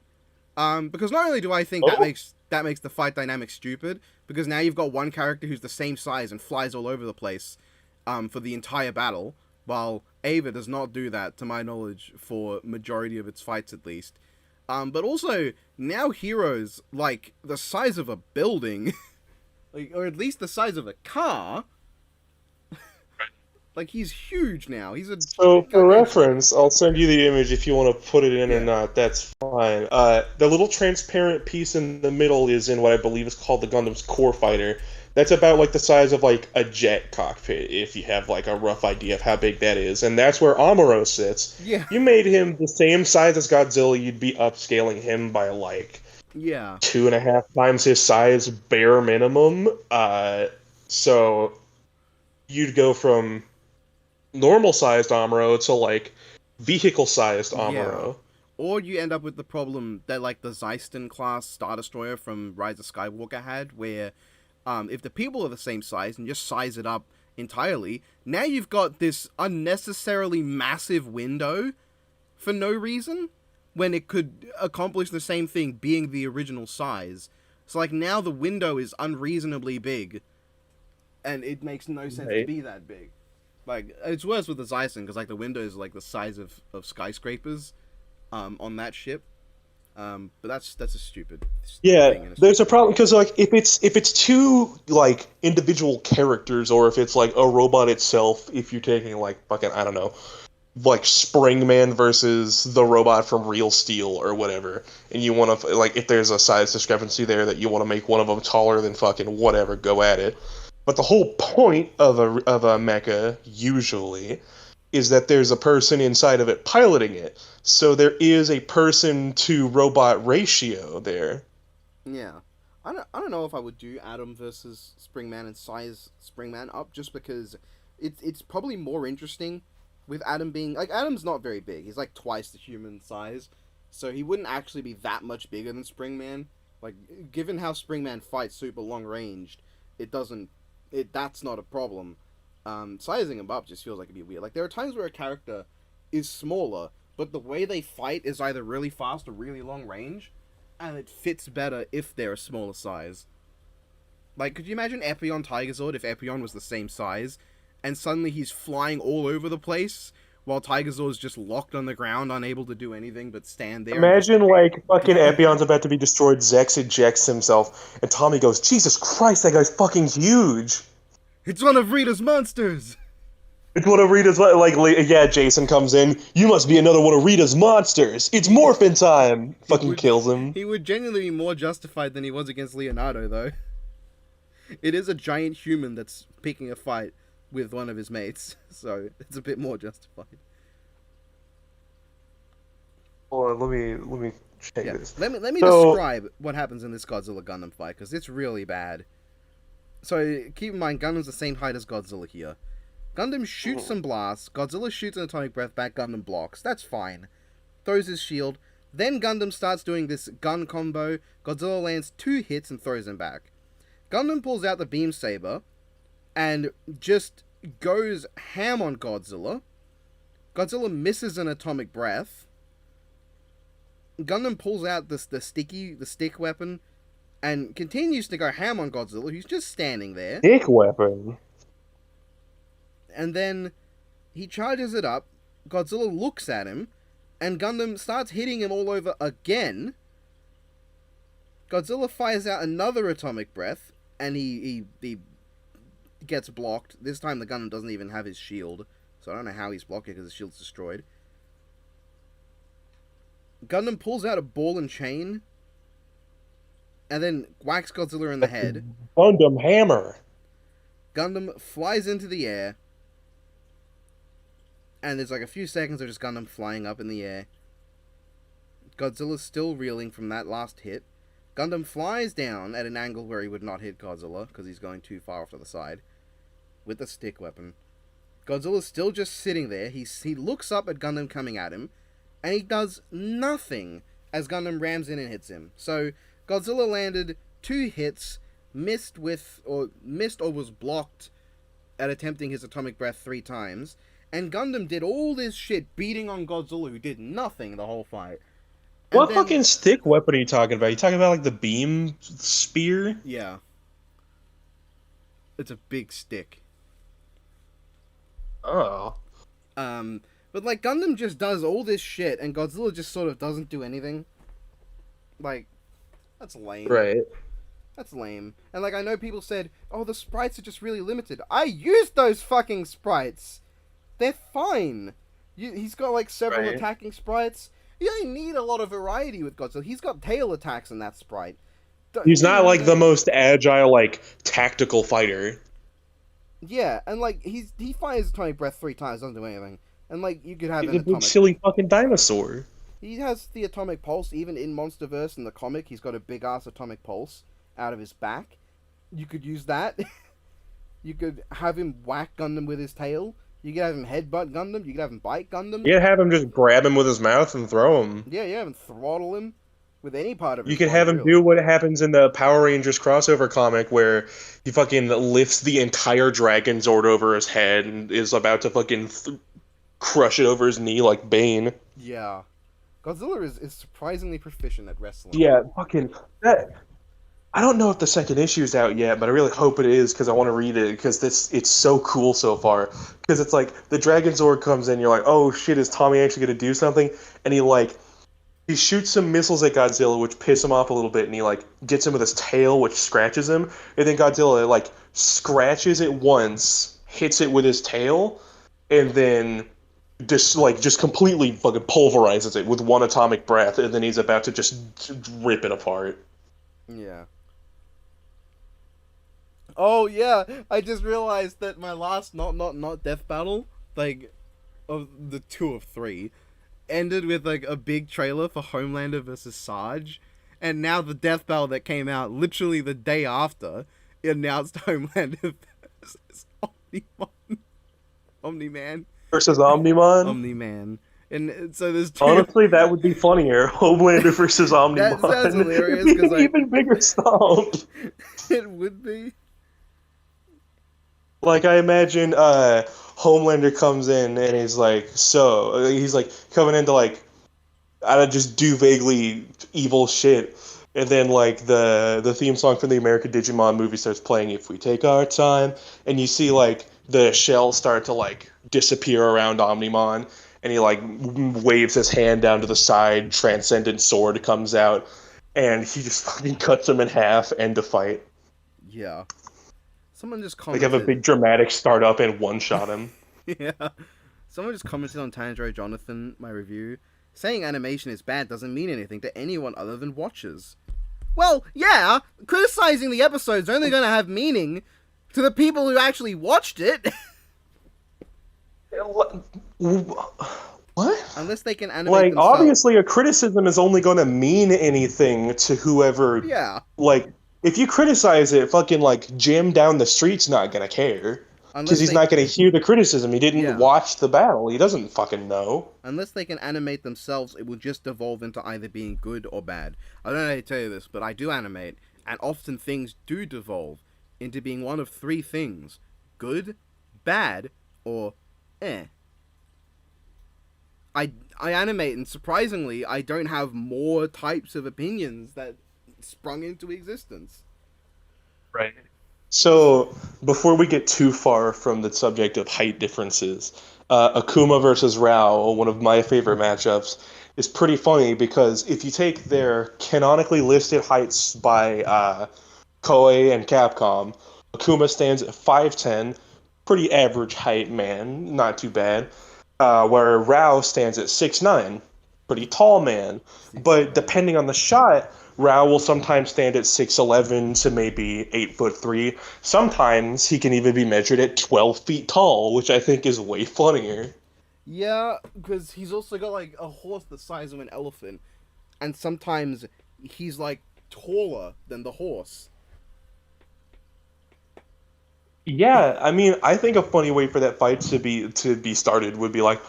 Because not only do I think that makes the fight dynamic stupid, because now you've got one character who's the same size and flies all over the place for the entire battle, while Ava does not do that, to my knowledge, for majority of its fights at least. But also, now heroes, like, the size of a building, like, or at least the size of a car, like, he's huge now. So, for reference, I'll send you the image if you want to put it in or not, that's fine. The little transparent piece in the middle is in what I believe is called the Gundam's Core Fighter. That's about, like, the size of, like, a jet cockpit, if you have, like, a rough idea of how big that is. And that's where Amuro sits. Yeah. You made him the same size as Godzilla, you'd be upscaling him by, like, 2.5 times his size, bare minimum. So, you'd go from normal-sized Amuro to, like, vehicle-sized Amuro. Yeah. Or you end up with the problem that, like, the Zeiston class Star Destroyer from Rise of Skywalker had, where... if the people are the same size and just size it up entirely, now you've got this unnecessarily massive window for no reason when it could accomplish the same thing being the original size. So, like, now the window is unreasonably big and it makes no sense to be that big. Like, it's worse with the Zeiston because, like, the window is, like, the size of skyscrapers on that ship. But that's a stupid thing. There's a problem because, like, if it's two, like, individual characters, or if it's like a robot itself, if you're taking, like, fucking, I don't know, like Springman versus the robot from Real Steel or whatever, and you want to, like, if there's a size discrepancy there that you want to make one of them taller than fucking whatever, go at it. But the whole point of a mecha usually is that there's a person inside of it piloting it. So there is a person-to-robot ratio there. Yeah. I don't know if I would do Atom versus Springman and size Springman up, just because it's probably more interesting with Adam being like Adam's not very big. He's like twice the human size, so he wouldn't actually be that much bigger than Springman. Like given how Springman fights super long ranged, that's not a problem. Sizing him up just feels like it'd be weird. Like there are times where a character is smaller, but the way they fight is either really fast or really long range, and it fits better if they're a smaller size. Like, could you imagine Epion Tigerzord if Epion was the same size, and suddenly he's flying all over the place, while Tigerzord's just locked on the ground, unable to do anything but stand there? Imagine, like, fucking Epion's about to be destroyed, Zex ejects himself, and Tommy goes, Jesus Christ, that guy's fucking huge! It's one of Rita's monsters! It's one of Rita's, like, yeah, Jason comes in, you must be another one of Rita's monsters! It's morphin' time! Fucking kills him. He would genuinely be more justified than he was against Leonardo, though. It is a giant human that's picking a fight with one of his mates, so it's a bit more justified. Hold on, let me check this. Let me describe what happens in this Godzilla Gundam fight, because it's really bad. So, keep in mind, Gundam's the same height as Godzilla here. Gundam shoots some blasts, Godzilla shoots an atomic breath back, Gundam blocks. That's fine. Throws his shield. Then Gundam starts doing this gun combo. Godzilla lands 2 hits and throws him back. Gundam pulls out the beam saber and just goes ham on Godzilla. Godzilla misses an atomic breath. Gundam pulls out the stick weapon and continues to go ham on Godzilla, who's just standing there. Stick weapon? And then he charges it up. Godzilla looks at him, and Gundam starts hitting him all over again. Godzilla fires out another atomic breath, and he gets blocked. This time the Gundam doesn't even have his shield, so I don't know how he's blocked it because his shield's destroyed. Gundam pulls out a ball and chain, and then whacks Godzilla in the head. Gundam hammer! Gundam flies into the air, and there's like a few seconds of just Gundam flying up in the air. Godzilla's still reeling from that last hit. Gundam flies down at an angle where he would not hit Godzilla, because he's going too far off to the side, with the stick weapon. Godzilla's still just sitting there. He looks up at Gundam coming at him, and he does nothing as Gundam rams in and hits him. So, Godzilla landed 2 hits, missed or was blocked at attempting his atomic breath 3 times, and Gundam did all this shit beating on Godzilla, who did nothing the whole fight. What fucking stick weapon are you talking about? You talking about, like, the beam spear? Yeah. It's a big stick. Oh. But, like, Gundam just does all this shit, and Godzilla just sort of doesn't do anything. Like, that's lame. Right. That's lame. And, like, I know people said, oh, the sprites are just really limited. I used those fucking sprites! They're fine! He's got, like, several attacking sprites. You don't need a lot of variety with Godzilla. He's got tail attacks in that sprite. He's not, like, the most agile, like, tactical fighter. Yeah, and, like, he fires atomic breath 3 times, doesn't do anything. And, like, you could have He's an a big atomic... silly fucking dinosaur. He has the atomic pulse, even in Monsterverse in the comic, he's got a big-ass atomic pulse out of his back. You could use that. You could have him whack Gundam with his tail. You could have him headbutt Gundam. You could have him bite Gundam. You could have him just grab him with his mouth and throw him. Yeah, and throttle him with any part of his You could body, have him really. do what happens in the Power Rangers crossover comic where he fucking lifts the entire Dragon Zord over his head and is about to fucking crush it over his knee like Bane. Yeah. Godzilla is surprisingly proficient at wrestling. Yeah, fucking... that. I don't know if the second issue is out yet, but I really hope it is because I want to read it because it's so cool so far. Because it's like the Dragon Zord comes in, you're like, oh shit, is Tommy actually going to do something? And he shoots some missiles at Godzilla, which piss him off a little bit, and he like gets him with his tail, which scratches him. And then Godzilla like scratches it once, hits it with his tail, and then just completely fucking pulverizes it with one atomic breath, and then he's about to just rip it apart. Yeah. Oh yeah, I just realized that my last not death battle, like, of the 2 of 3, ended with like a big trailer for Homelander versus Sarge, and now the death battle that came out literally the day after it announced Homelander versus Omni-Man. Omni-Man. versus Omnimon. Omni-Man. And so there's two. Honestly, that would be funnier. Homelander versus Omnimon. That sounds hilarious, It'd be 'cause, an like- even bigger stomp. It would be. Like, I imagine Homelander comes in and he's like, he's like coming into like, I don't just do vaguely evil shit. And then like the theme song from the American Digimon movie starts playing, If We Take Our Time, and you see like the shell start to like disappear around Omnimon, and he like waves his hand down to the side, Transcendent Sword comes out, and he just fucking cuts him in half, end of fight. Yeah. Someone just Like commented. have a big dramatic start up and one shot him. Yeah. Someone just commented on Tanjiro Jonathan, my review. Saying animation is bad doesn't mean anything to anyone other than watchers. Well, yeah, criticizing the episode's only going to have meaning to the people who actually watched it. What? Unless they can animate Like, themselves. obviously, a criticism is only going to mean anything to whoever. Yeah. Like, if you criticize it, fucking, like, Jim down the street's not going to care. Because he's not going to hear the criticism. He didn't watch the battle. He doesn't fucking know. Unless they can animate themselves, it will just devolve into either being good or bad. I don't know how to tell you this, but I do animate, and often things do devolve into being one of three things. Good, bad, or eh. I animate, and surprisingly, I don't have more types of opinions that sprung into existence. Right. So, before we get too far from the subject of height differences, Akuma versus Rao, one of my favorite matchups, is pretty funny because if you take their canonically listed heights by Koei and Capcom, Akuma stands at 5'10", pretty average height man, not too bad, where Rao stands at 6'9", pretty tall man. But depending on the shot, Rao will sometimes stand at 6'11" to maybe 8'3". Sometimes he can even be measured at 12 feet tall, which I think is way funnier. Yeah, because he's also got, like, a horse the size of an elephant. And sometimes he's, like, taller than the horse. Yeah, I mean, I think a funny way for that fight to be started would be, like,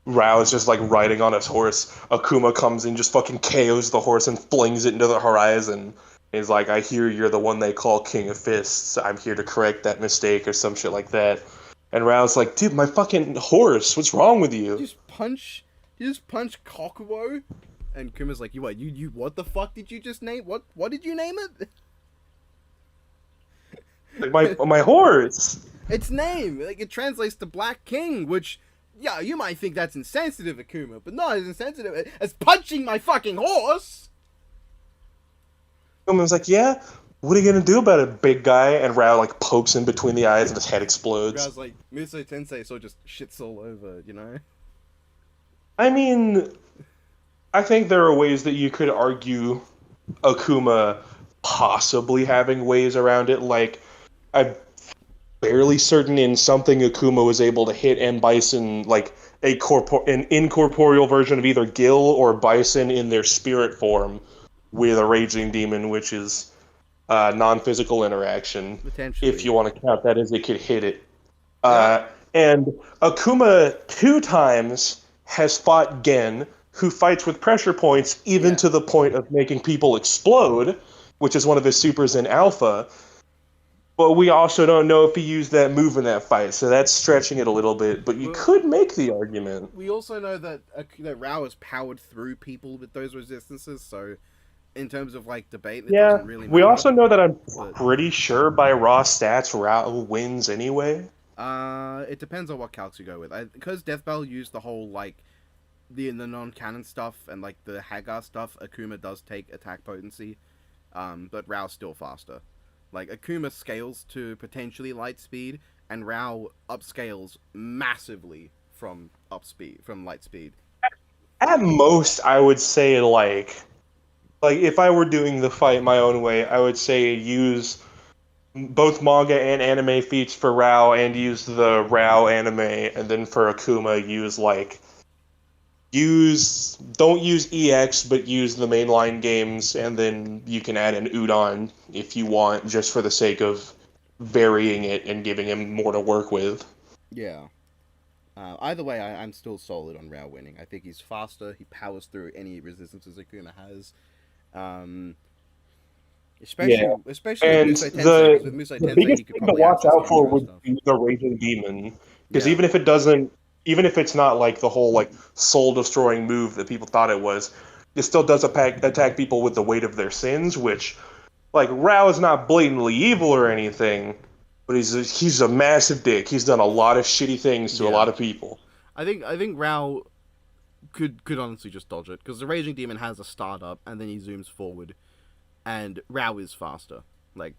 Rao is just, like, riding on his horse. Akuma comes in, just fucking KOs the horse and flings it into the horizon. He's like, I hear you're the one they call King of Fists. I'm here to correct that mistake, or some shit like that. And Rao's like, dude, my fucking horse, what's wrong with you? You just punch Kokuo? And Kuma's like, you what the fuck did you just name? What did you name it? Like, my horse! Its name! Like, it translates to Black King, which... Yeah, you might think that's insensitive, Akuma, but not as insensitive as punching my fucking horse! Akuma's like, yeah? What are you gonna do about it, big guy? And Rao, like, pokes in between the eyes and his head explodes. Guy's like, Muso Tensei, so just shits all over, you know? I mean, I think there are ways that you could argue Akuma possibly having ways around it. Like, I'm fairly certain in something Akuma was able to hit M. Bison, like, an incorporeal version of either Gil or Bison in their spirit form with a Raging Demon, which is non-physical interaction. Potentially. If you want to count that as it could hit it. And Akuma 2 times has fought Gen, who fights with pressure points even to the point of making people explode, which is one of his supers in Alpha. But we also don't know if he used that move in that fight, so that's stretching it a little bit. But you could make the argument. We also know that Rao has powered through people with those resistances, so in terms of, like, debate, it doesn't really matter. We also know that I'm pretty sure by raw stats, Rao wins anyway. It depends on what calcs you go with. Because Death Bell used the whole, like, the non-canon stuff and, like, the Hagar stuff, Akuma does take attack potency, but Rao's still faster. Like, Akuma scales to potentially light speed, and Rao upscales massively from light speed. At most, I would say, like if I were doing the fight my own way, I would say use both manga and anime feats for Rao, and use the Rao anime, and then for Akuma, don't use EX, but use the mainline games, and then you can add an Udon if you want, just for the sake of varying it and giving him more to work with. Yeah. Either way, I'm still solid on Rao winning. I think he's faster. He powers through any resistances Akuma has. Yeah. Especially with And Musou Tensei, because with Musou the Tensei he biggest could thing to probably watch access out for Kenshiro would stuff. be the Raging Demon, because Yeah. even if it's not like the whole like soul destroying move that people thought it was, it still does attack people with the weight of their sins. Which, like, Rao is not blatantly evil or anything, but he's a massive dick. He's done a lot of shitty things to a Yeah. lot of people. I think Rao could honestly just dodge it, because the Raging Demon has a startup and then he zooms forward, and Rao is faster. Like,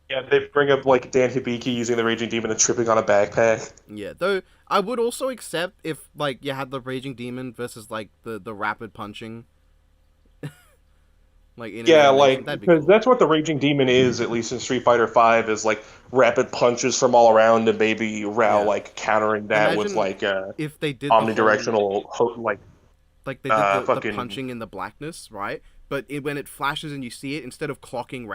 Yeah, they bring up like Dan Hibiki using the Raging Demon and tripping on a backpack. yeah. Though I would also accept if like you had the Raging Demon versus like the rapid punching. Like in Yeah, animation, like, that'd be because cool. that's what the Raging Demon is, at least in Street Fighter V, is like rapid punches from all around, and maybe Rao Yeah. like countering that with Imagine like if they did the whole, omnidirectional like they did the fucking punching in the blackness, right? But when it flashes and you see it, instead of clocking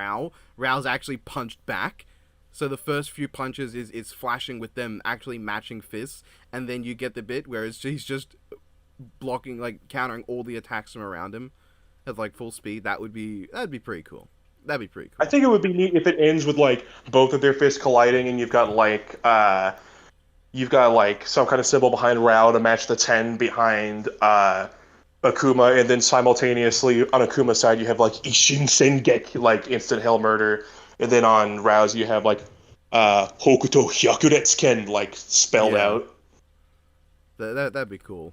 Rao's actually punched back. So the first few punches is flashing with them actually matching fists, and then you get the bit where he's just blocking, like countering all the attacks from around him at like full speed. That'd be pretty cool. That'd be pretty cool. I think it would be neat if it ends with like both of their fists colliding, and you've got some kind of symbol behind Rao to match the 10 behind Akuma, and then simultaneously on Akuma's side you have like Ishin Sengeki, like instant hell murder, and then on Rao's you have like Hokuto Hyakuretsuken, like spelled Yeah. out. That'd be cool.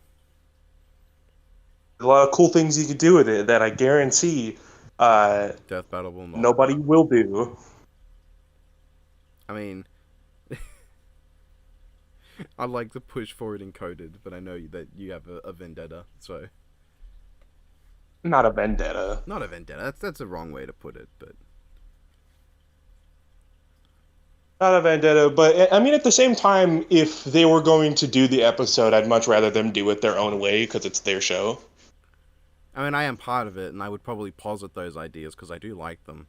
A lot of cool things you could do with it that I guarantee Death Battle will not. nobody will do. I mean, I'd like to push for it encoded, but I know that you have a vendetta, so Not a vendetta. not a vendetta. That's a wrong way to put it, but Not a vendetta, but I mean, at the same time, if they were going to do the episode, I'd much rather them do it their own way because it's their show. I mean, I am part of it, and I would probably posit those ideas because I do like them.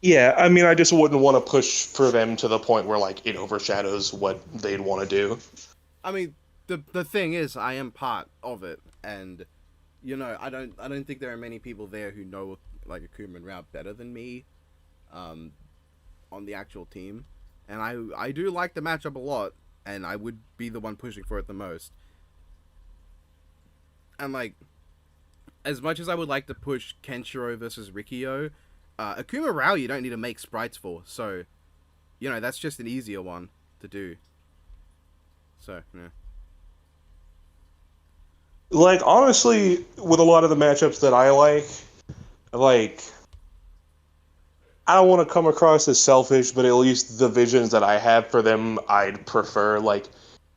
Yeah, I mean, I just wouldn't want to push for them to the point where like it overshadows what they'd want to do. I mean, the thing is, I am part of it, and you know, I don't think there are many people there who know like Akuma and Rao better than me, on the actual team, and I do like the matchup a lot, and I would be the one pushing for it the most. And like, as much as I would like to push Kenshiro versus Rikio, Akuma Rao you don't need to make sprites for, so you know that's just an easier one to do. So yeah. Like, honestly, with a lot of the matchups that I like, I don't want to come across as selfish, but at least the visions that I have for them, I'd prefer. Like,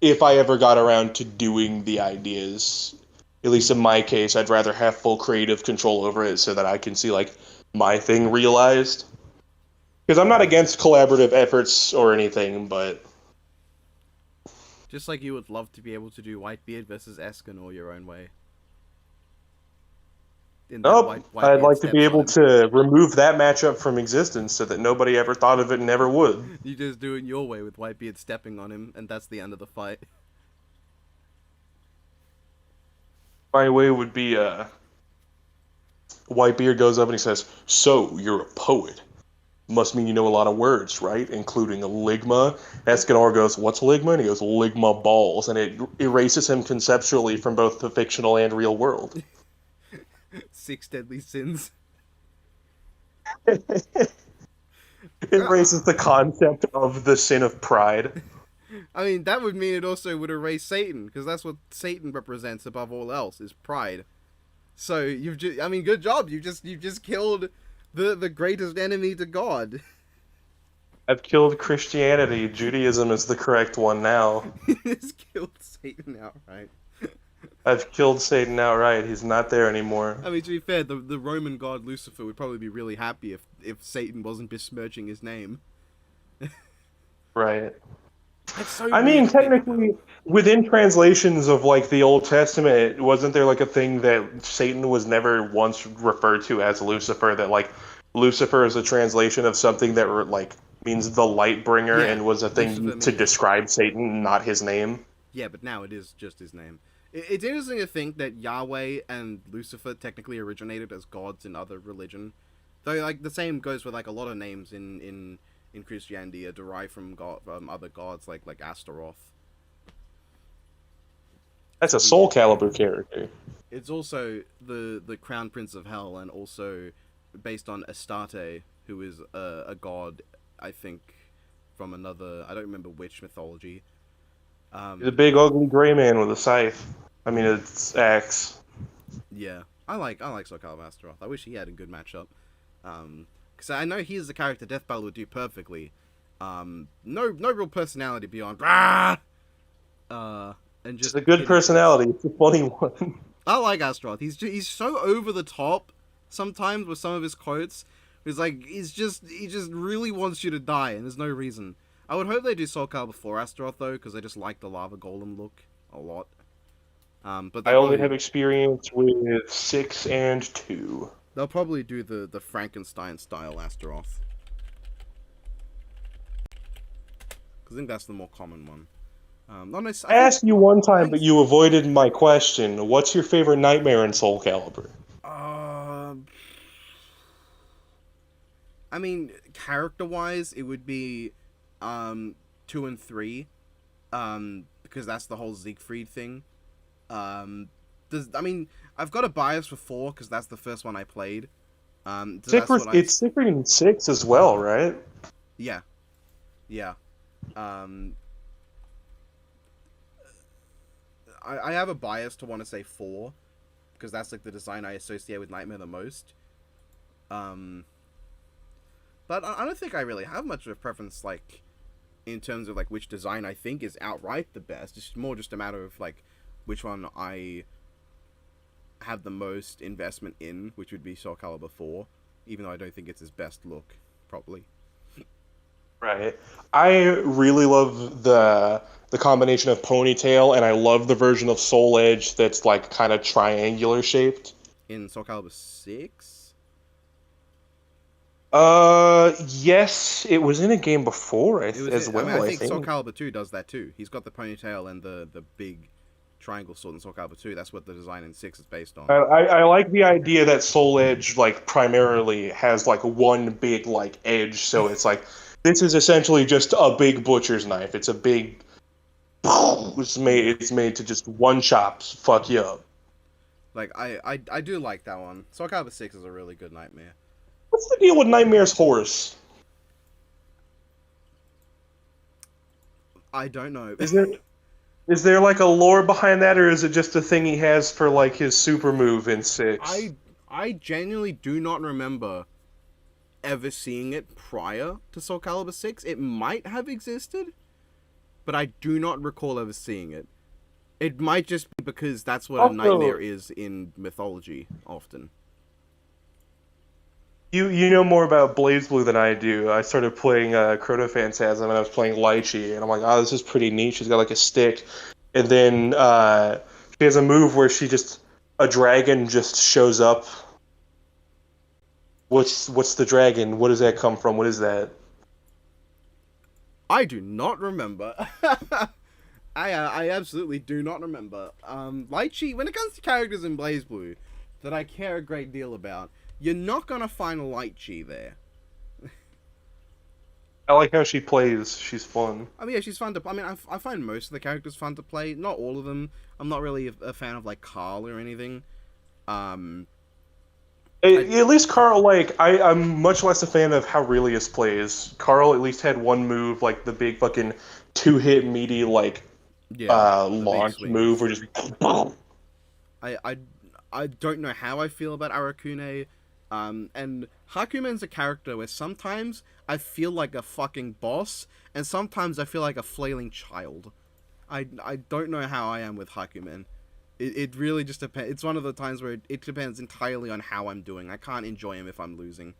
if I ever got around to doing the ideas, at least in my case, I'd rather have full creative control over it so that I can see, like, my thing realized. Because I'm not against collaborative efforts or anything, but Just like you would love to be able to do Whitebeard versus Escanor your own way. nope, I'd like to be able to remove that matchup from existence so that nobody ever thought of it and never would. You just do it your way with Whitebeard stepping on him, and that's the end of the fight. My way would be, Whitebeard goes up and he says, "So, you're a poet. Must mean you know a lot of words, right? Including ligma." Escanor goes, "What's ligma?" And he goes, "Ligma balls." And it erases him conceptually from both the fictional and real world. 6 deadly sins. It erases the concept of the sin of pride. I mean, that would mean it also would erase Satan, because that's what Satan represents above all else, is pride. So you've just, I mean, good job. You've just killed the greatest enemy to God. I've killed Christianity. Judaism is the correct one now. You just killed Satan outright. I've killed Satan outright. He's not there anymore. I mean, to be fair, the Roman god Lucifer would probably be really happy if Satan wasn't besmirching his name. Right. That's so I mean, weird to think technically, within translations of like the Old Testament, wasn't there like a thing that Satan was never once referred to as Lucifer? That like Lucifer is a translation of something that were like means the light bringer Yeah, and was a thing Lucifer to means- describe Satan, not his name. Yeah, but now it is just his name. It's interesting to think that Yahweh and Lucifer technically originated as gods in other religion. Though, like, the same goes with, like, a lot of names in Christianity are derived from other gods, like Astaroth. That's a Soul Calibur character. It's also the Crown Prince of Hell, and also based on Astarte, who is a god, I think, from another... I don't remember which mythology. He's a big, ugly gray man with a scythe. I mean, it's axe. Yeah, I like Soul Calibur Astaroth. I wish he had a good matchup. Because I know he is the character Death Battle would do perfectly. No real personality beyond and just It's a good personality. It's a funny one. I like Astaroth. He's so over the top sometimes with some of his quotes. He's like he just really wants you to die, and there's no reason. I would hope they do Soul Calibur 4 Astaroth though, because I just like the lava golem look a lot. But I only have experience with 6 and 2. They'll probably do the Frankenstein style Astaroth. Because I think that's the more common one. I asked you one time, but you avoided my question. What's your favorite nightmare in Soul Calibur? I mean, character-wise, it would be 2 and 3, because that's the whole Siegfried thing. I mean, I've got a bias for 4 because that's the first one I played. So It's Siegfried in 6 as well, right? Yeah. I have a bias to want to say 4 because that's like the design I associate with Nightmare the most. But I don't think I really have much of a preference, like, in terms of like which design I think is outright the best. It's more just a matter of like which one I have the most investment in, which would be Soul Calibur 4, even though I don't think it's his best look, probably. Right. I really love the combination of ponytail, and I love the version of Soul Edge that's like kind of triangular shaped. In Soul Calibur 6? Yes, it was in a game before as well. I think Soul Calibur 2 does that too. He's got the ponytail and the big triangle sword in Soul Calibur 2. That's what the design in 6 is based on. I like the idea that Soul Edge like primarily has like one big like edge, so it's like this is essentially just a big butcher's knife. It's a big it's made to just one chop fuck you up. Like I do like that one. Soul Calibur 6 is a really good nightmare. What's the deal with Nightmare's horse? I don't know. Is there like a lore behind that, or is it just a thing he has for like his super move in 6? I genuinely do not remember ever seeing it prior to Soul Calibur 6. It might have existed, but I do not recall ever seeing it. It might just be because that's what a nightmare is in mythology often. You know more about BlazBlue than I do. I started playing Chrono Phantasm, and I was playing Lychee, and I'm like, oh, this is pretty neat. She's got like a stick, and then she has a move where a dragon just shows up. What's the dragon? What does that come from? What is that? I do not remember. I absolutely do not remember. Lychee, when it comes to characters in BlazBlue that I care a great deal about, you're not gonna find a Lychee there. I like how she plays. She's fun. I mean, yeah, she's fun to... I mean, I find most of the characters fun to play. Not all of them. I'm not really a fan of, like, Carl or anything. At least Carl, like, I'm much less a fan of how Aurelius plays. Carl at least had one move, like the big fucking 2-hit meaty, like, launch move, or just... I don't know how I feel about Arakune. And Hakumen's a character where sometimes I feel like a fucking boss, and sometimes I feel like a flailing child. I don't know how I am with Hakumen. It really just depends. It's one of the times where it depends entirely on how I'm doing. I can't enjoy him if I'm losing.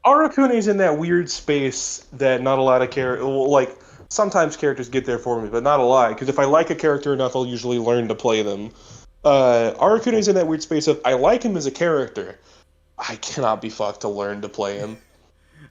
Arakune's in that weird space that not a lot of like, sometimes characters get there for me, but not a lot, because if I like a character enough, I'll usually learn to play them. Arakune's in that weird space of, I like him as a character, I cannot be fucked to learn to play him.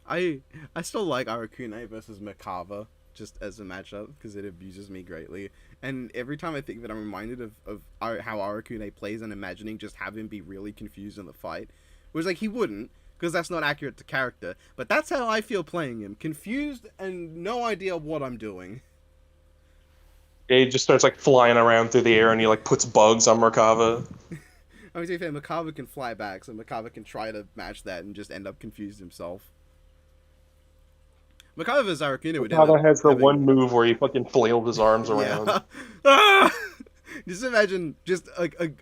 I still like Arakune versus Makava just as a matchup because it abuses me greatly. And every time I think that I'm reminded of how Arakune plays and imagining just have him be really confused in the fight, which like he wouldn't because that's not accurate to character. But that's how I feel playing him, confused and no idea what I'm doing. He just starts like flying around through the air and he like puts bugs on Merkava. I mean, to be fair, Makava can fly back, so Makava can try to match that and just end up confused himself. Makava vs. Arakune would end Merkava up has the having... one move where he fucking flails his arms around. Yeah. Ah! Just imagine just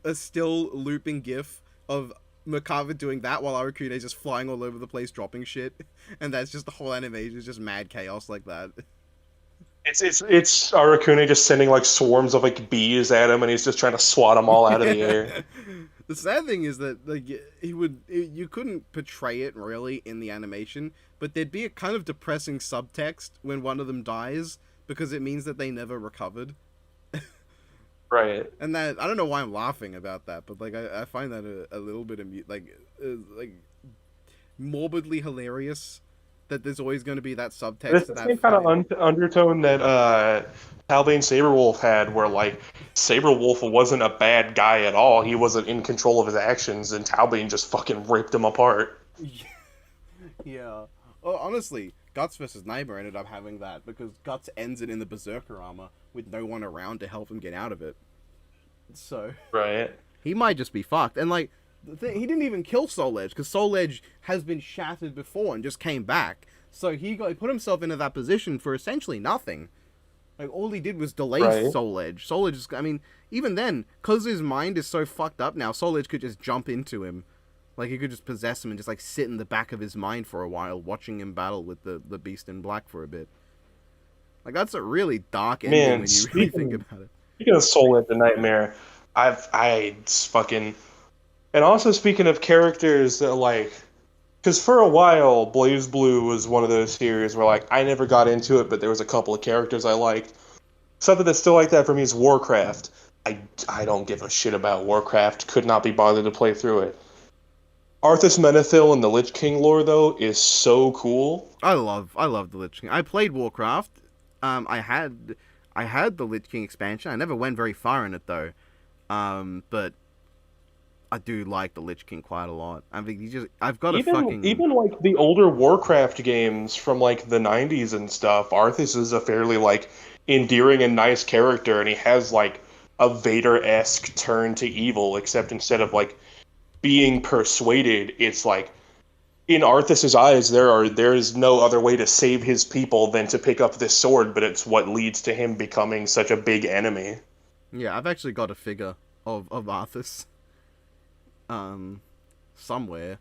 a still looping gif of Makava doing that while Arakune is just flying all over the place dropping shit. And that's just the whole animation, is just mad chaos like that. It's Arakune just sending like swarms of like bees at him and he's just trying to swat them all out of the air. The sad thing is that like you couldn't portray it really in the animation, but there'd be a kind of depressing subtext when one of them dies because it means that they never recovered. Right. And that I don't know why I'm laughing about that, but like I find that a little bit like morbidly hilarious that there's always going to be that subtext. It's to the that same kind fight. of undertone that Talbane Saberwolf had, where like Saberwolf wasn't a bad guy at all. He wasn't in control of his actions, and Talbane just fucking ripped him apart. Yeah. Oh, honestly, Guts versus Nightmare ended up having that because Guts ends it in the Berserker armor with no one around to help him get out of it. So Right. he might just be fucked. And like, he didn't even kill Soul Edge because Soul Edge has been shattered before and just came back. So he put himself into that position for essentially nothing. Like all he did was delay Soul Edge. Soul Edge is, I mean, even then, because his mind is so fucked up now, Soul Edge could just jump into him. Like, he could just possess him and just, like, sit in the back of his mind for a while, watching him battle with the Beast in Black for a bit. Like, that's a really dark ending when you really think about it. Speaking of Soul Edge and Nightmare, I fucking... And also speaking of characters that, like... Because for a while, Blaze Blue was one of those series where, like, I never got into it, but there was a couple of characters I liked. Something that's still like that for me is Warcraft. I don't give a shit about Warcraft. Could not be bothered to play through it. Arthas Menethil and the Lich King lore, though, is so cool. I love the Lich King. I played Warcraft. I had the Lich King expansion. I never went very far in it though. But I do like the Lich King quite a lot. I mean, I've got even like the older Warcraft games from like the 90s and stuff. Arthas is a fairly like endearing and nice character, and he has like a Vader-esque turn to evil, except instead of like being persuaded, it's like in Arthas's eyes there is no other way to save his people than to pick up this sword, but it's what leads to him becoming such a big enemy. Yeah, I've actually got a figure of Arthas somewhere.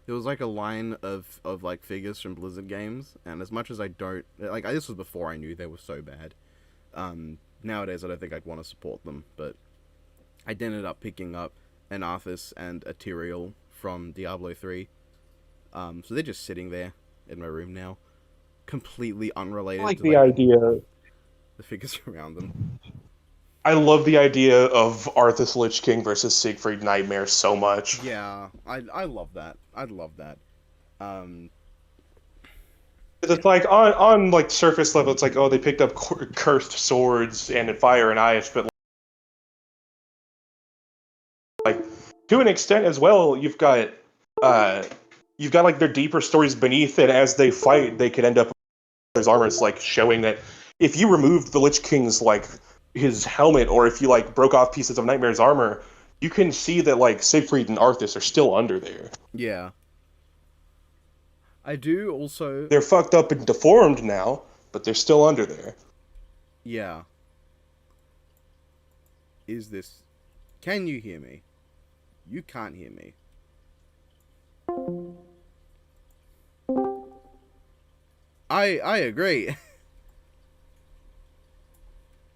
There was like a line of like figures from Blizzard games, and as much as I don't like, this was before I knew they were so bad. Nowadays I don't think I'd want to support them, but I ended up picking up an Arthas and a Tyrael from Diablo 3. So they're just sitting there in my room now, completely unrelated. I like to, the idea. The figures around them. I love the idea of Arthas Lich King versus Siegfried Nightmare so much. Yeah, I love that. I'd love that. It's like on like surface level, it's like, oh, they picked up cursed swords and fire and ice, but like to an extent as well, you've got like their deeper stories beneath it. As they fight, they could end up with their armor. It's like showing that if you removed the Lich King's like his helmet, or if you like broke off pieces of Nightmare's armor, you can see that like Siegfried and Arthas are still under there. Yeah. I do also... They're fucked up and deformed now, but they're still under there. Yeah. Is this... Can you hear me? You can't hear me. I agree.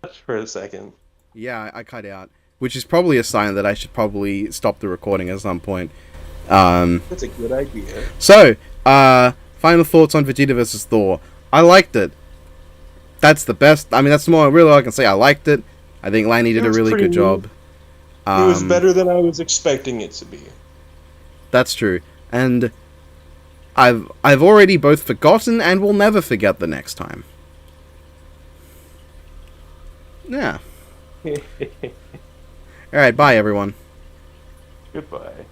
Just for a second. Yeah, I cut out. Which is probably a sign that I should probably stop the recording at some point. That's a good idea. So, final thoughts on Vegeta vs. Thor. I liked it. That's the best. I mean, that's more really all I can say. I liked it. I think Lanny did a really good job. It was better than I was expecting it to be. That's true. And I've already both forgotten and will never forget the next time. Yeah. Alright, bye everyone. Goodbye.